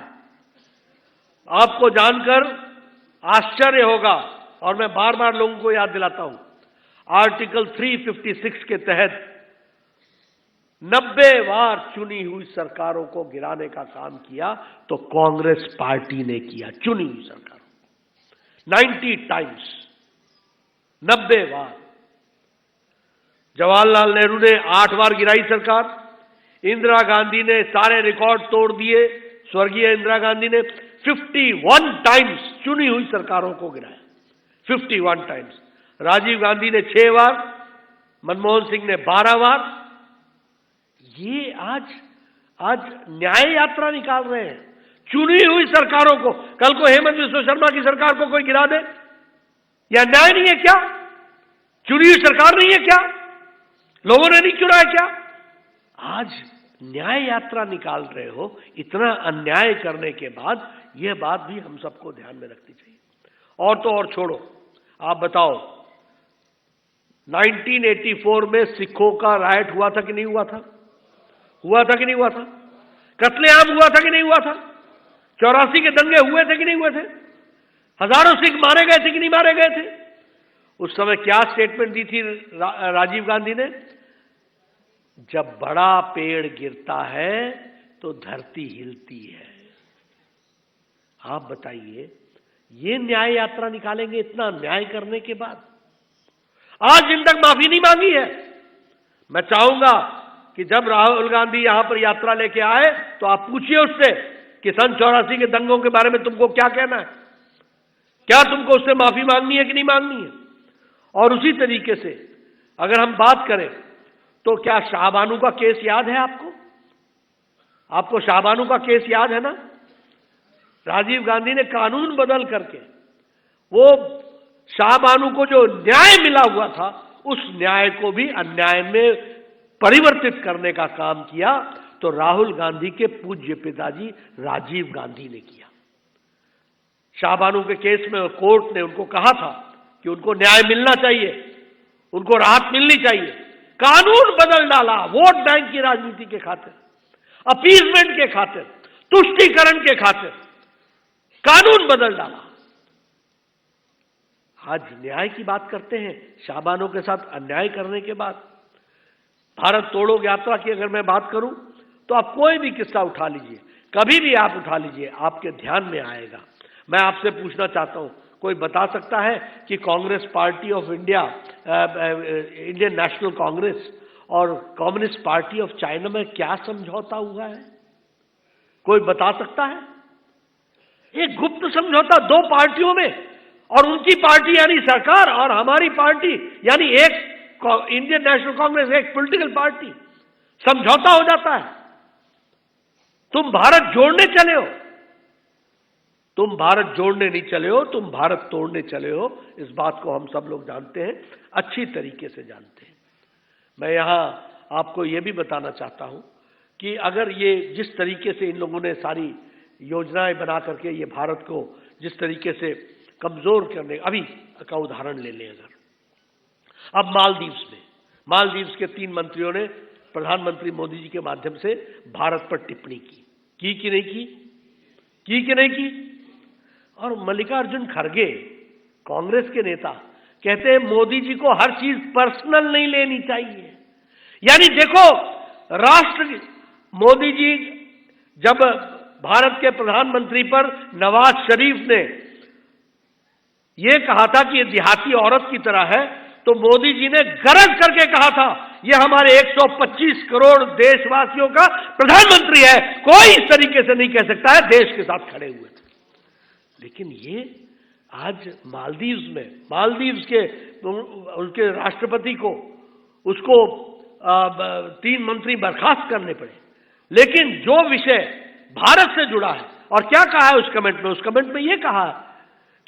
आपको जानकर आश्चर्य होगा, और मैं बार बार लोगों को याद दिलाता हूं, आर्टिकल 356 के तहत 90 बार चुनी हुई सरकारों को गिराने का काम किया तो कांग्रेस पार्टी ने किया। चुनी हुई सरकारों 90 टाइम्स, 90 बार। जवाहरलाल नेहरू ने 8 बार गिराई सरकार। इंदिरा गांधी ने सारे रिकॉर्ड तोड़ दिए। स्वर्गीय इंदिरा गांधी ने 51 टाइम्स चुनी हुई सरकारों को गिराया, 51 टाइम्स। राजीव गांधी ने 6 बार, मनमोहन सिंह ने 12 बार। ये आज न्याय यात्रा निकाल रहे हैं चुनी हुई सरकारों को। कल को हेमंत बिस्वा शर्मा की सरकार को कोई गिरा दे, यह न्याय नहीं है क्या? चुनी हुई सरकार नहीं है क्या? लोगों ने नहीं चुना है क्या? आज न्याय यात्रा निकाल रहे हो। इतना अन्याय करने के बाद यह बात भी हम सबको ध्यान में रखनी चाहिए। और तो और छोड़ो, आप बताओ 1984 में सिखों का राइट हुआ था कि नहीं हुआ था? हुआ था कि नहीं हुआ था? कत्लेआम हुआ था कि नहीं हुआ था? 84 के दंगे हुए थे कि नहीं हुए थे? हजारों सिख मारे गए थे कि नहीं मारे गए थे? उस समय क्या स्टेटमेंट दी थी राजीव गांधी ने? जब बड़ा पेड़ गिरता है तो धरती हिलती है। आप बताइए, ये न्याय यात्रा निकालेंगे इतना अन्याय करने के बाद? आज दिन तक माफी नहीं मांगी है। मैं चाहूंगा कि जब राहुल गांधी यहां पर यात्रा लेके आए तो आप पूछिए उससे कि सन 84 के दंगों के बारे में तुमको क्या कहना है, क्या तुमको उससे माफी मांगनी है कि नहीं मांगनी है? और उसी तरीके से अगर हम बात करें तो क्या शाहबानू का केस याद है आपको? आपको शाहबानू का केस याद है ना? राजीव गांधी ने कानून बदल करके वो शाहबानू को जो न्याय मिला हुआ था उस न्याय को भी अन्याय में परिवर्तित करने का काम किया। तो राहुल गांधी के पूज्य पिताजी राजीव गांधी ने किया। शाहबानू के केस में कोर्ट ने उनको कहा था कि उनको न्याय मिलना चाहिए, उनको राहत मिलनी चाहिए। कानून बदल डाला वोट बैंक की राजनीति के खातिर, अपीजमेंट के खातिर, तुष्टीकरण के खातिर कानून बदल डाला। आज न्याय की बात करते हैं शाहबानों के साथ अन्याय करने के बाद। भारत तोड़ो यात्रा की अगर मैं बात करूं तो आप कोई भी किस्सा उठा लीजिए, कभी भी आप उठा लीजिए, आपके ध्यान में आएगा। मैं आपसे पूछना चाहता हूं, कोई बता सकता है कि Congress party of India, Indian national Congress और कम्युनिस्ट पार्टी ऑफ चाइना में क्या समझौता हुआ है? कोई बता सकता है? एक गुप्त समझौता 2 पार्टियों में, और उनकी पार्टी यानी सरकार और हमारी पार्टी यानी एक इंडियन नेशनल कांग्रेस, एक पॉलिटिकल पार्टी, समझौता हो जाता है। तुम भारत जोड़ने चले हो, तुम भारत जोड़ने नहीं चले हो, तुम भारत तोड़ने चले हो। इस बात को हम सब लोग जानते हैं, अच्छी तरीके से जानते हैं। मैं यहां आपको यह भी बताना चाहता हूं कि अगर ये जिस तरीके से इन लोगों ने सारी योजनाएं बना करके ये भारत को जिस तरीके से कमजोर करने, अभी का उदाहरण ले लें, अगर अब मालदीव्स के 3 मंत्रियों ने प्रधानमंत्री मोदी जी के माध्यम से भारत पर टिप्पणी की कि नहीं की? और मल्लिकार्जुन खड़गे, कांग्रेस के नेता, कहते हैं मोदी जी को हर चीज पर्सनल नहीं लेनी चाहिए। यानी देखो, राष्ट्र मोदी जी जब भारत के प्रधानमंत्री पर नवाज शरीफ ने यह कहा था कि यह देहाती औरत की तरह है, तो मोदी जी ने गरज करके कहा था यह हमारे 125 करोड़ देशवासियों का प्रधानमंत्री है, कोई इस तरीके से नहीं कह सकता है, देश के साथ खड़े हुए थे। लेकिन ये आज मालदीव्स के उनके राष्ट्रपति को उसको 3 मंत्री बर्खास्त करने पड़े। लेकिन जो विषय भारत से जुड़ा है, और क्या कहा है उस कमेंट में ये कहा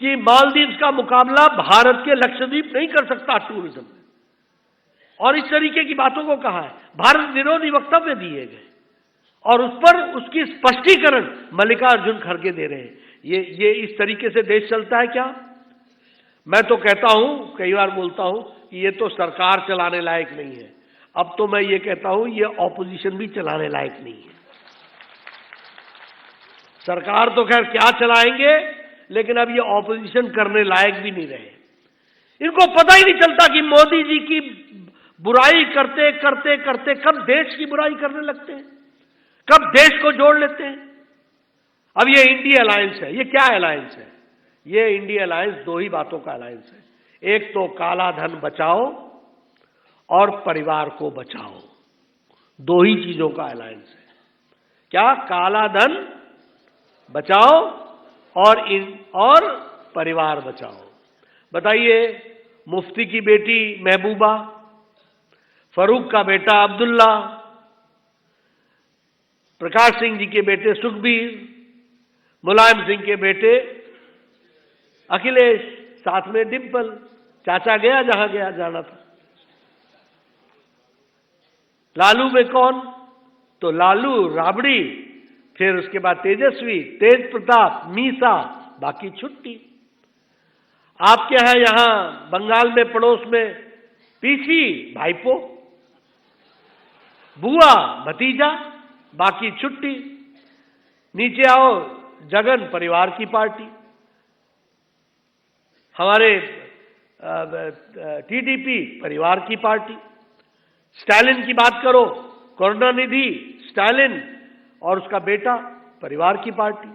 कि मालदीव्स का मुकाबला भारत के लक्षद्वीप नहीं कर सकता टूरिज्म में, और इस तरीके की बातों को कहा है। भारत विरोधी वक्तव्य दिए गए और उस पर उसकी स्पष्टीकरण मल्लिकार्जुन खड़गे दे रहे हैं। ये इस तरीके से देश चलता है क्या? मैं तो कहता हूं, कई बार बोलता हूं कि ये तो सरकार चलाने लायक नहीं है। अब तो मैं ये कहता हूं ये ऑपोजिशन भी चलाने लायक नहीं है। सरकार तो खैर क्या चलाएंगे, लेकिन अब ये ऑपोजिशन करने लायक भी नहीं रहे। इनको पता ही नहीं चलता कि मोदी जी की बुराई करते करते करते कब देश की बुराई करने लगते हैं, कब देश को जोड़ लेते हैं। अब ये इंडिया अलायंस है, ये क्या अलायंस है? ये इंडिया अलायंस 2 ही बातों का अलायंस है। एक तो काला धन बचाओ और परिवार को बचाओ, 2 ही चीजों का अलायंस है। क्या? काला धन बचाओ और परिवार बचाओ। बताइए, मुफ्ती की बेटी महबूबा, फरूक का बेटा अब्दुल्ला, प्रकाश सिंह जी के बेटे सुखबीर, मुलायम सिंह के बेटे अखिलेश, साथ में डिंपल, चाचा गया जहां गया जाना था। लालू में कौन? तो लालू, राबड़ी, फिर उसके बाद तेजस्वी, तेज प्रताप, मीसा, बाकी छुट्टी। आपके यहां बंगाल में पड़ोस में पीसी, भाईपो, बुआ, भतीजा, बाकी छुट्टी। नीचे आओ, जगन परिवार की पार्टी, हमारे टीडीपी परिवार की पार्टी। स्टालिन की बात करो, करुणानिधि, स्टालिन और उसका बेटा परिवार की पार्टी।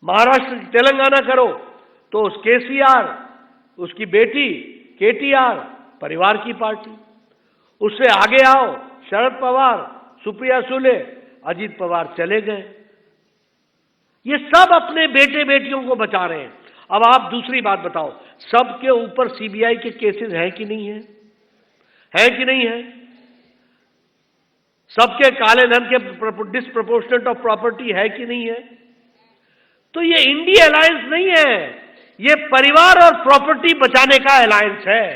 महाराष्ट्र तेलंगाना करो तो उस केसीआर, उसकी बेटी केटीआर, परिवार की पार्टी। उससे आगे आओ, शरद पवार, सुप्रिया सुले, अजीत पवार चले गए। ये सब अपने बेटे बेटियों को बचा रहे हैं। अब आप दूसरी बात बताओ, सबके ऊपर सीबीआई के केसेस हैं कि नहीं है? है कि नहीं है? सबके काले धन के डिस्प्रपोर्शनेट ऑफ प्रॉपर्टी है कि नहीं है? तो ये इंडिया अलायंस नहीं है, ये परिवार और प्रॉपर्टी बचाने का अलायंस है।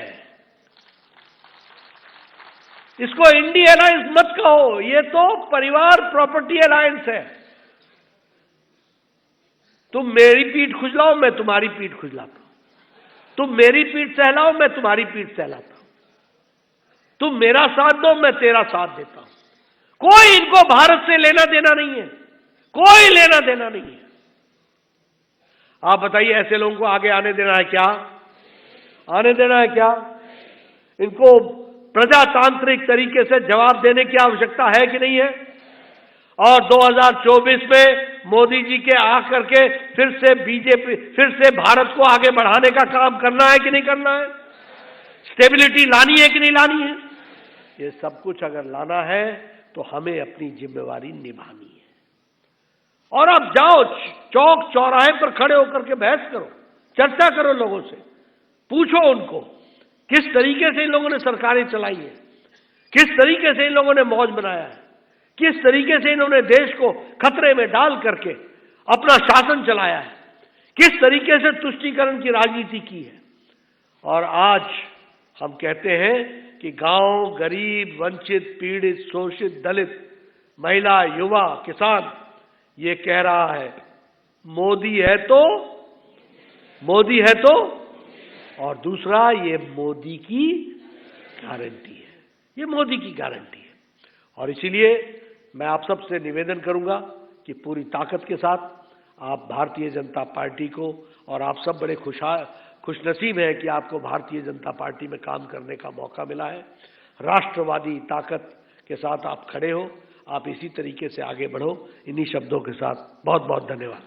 इसको इंडिया अलायंस मत कहो, ये तो परिवार प्रॉपर्टी अलायंस है। तुम मेरी पीठ खुजलाओ, मैं तुम्हारी पीठ खुजलाता हूं। तुम मेरी पीठ सहलाओ, मैं तुम्हारी पीठ सहलाता हूं। तुम मेरा साथ दो, मैं तेरा साथ देता हूं। कोई इनको भारत से लेना देना नहीं है, कोई लेना देना नहीं है। आप बताइए, ऐसे लोगों को आगे आने देना है क्या? आने देना है क्या? इनको प्रजातांत्रिक तरीके से जवाब देने की आवश्यकता है कि नहीं है? और 2024 में मोदी जी के आकर के फिर से बीजेपी, फिर से भारत को आगे बढ़ाने का काम करना है कि नहीं करना है? स्टेबिलिटी लानी है कि नहीं लानी है? ये सब कुछ अगर लाना है तो हमें अपनी जिम्मेवारी निभानी है। और अब जाओ, चौक चौराहे पर खड़े होकर के बहस करो, चर्चा करो, लोगों से पूछो उनको किस तरीके से इन लोगों ने सरकारें चलाई है, किस तरीके से इन लोगों ने मौज बनाया है, किस तरीके से इन्होंने देश को खतरे में डाल करके अपना शासन चलाया है, किस तरीके से तुष्टीकरण की राजनीति की है। और आज हम कहते हैं कि गांव, गरीब, वंचित, पीड़ित, शोषित, दलित, महिला, युवा, किसान ये कह रहा है मोदी है तो, मोदी है तो, और दूसरा ये मोदी की गारंटी है, ये मोदी की गारंटी है। और इसीलिए मैं आप सबसे निवेदन करूंगा कि पूरी ताकत के साथ आप भारतीय जनता पार्टी को, और आप सब बड़े खुशनसीब हैं कि आपको भारतीय जनता पार्टी में काम करने का मौका मिला है। राष्ट्रवादी ताकत के साथ आप खड़े हो, आप इसी तरीके से आगे बढ़ो। इन्हीं शब्दों के साथ बहुत बहुत धन्यवाद।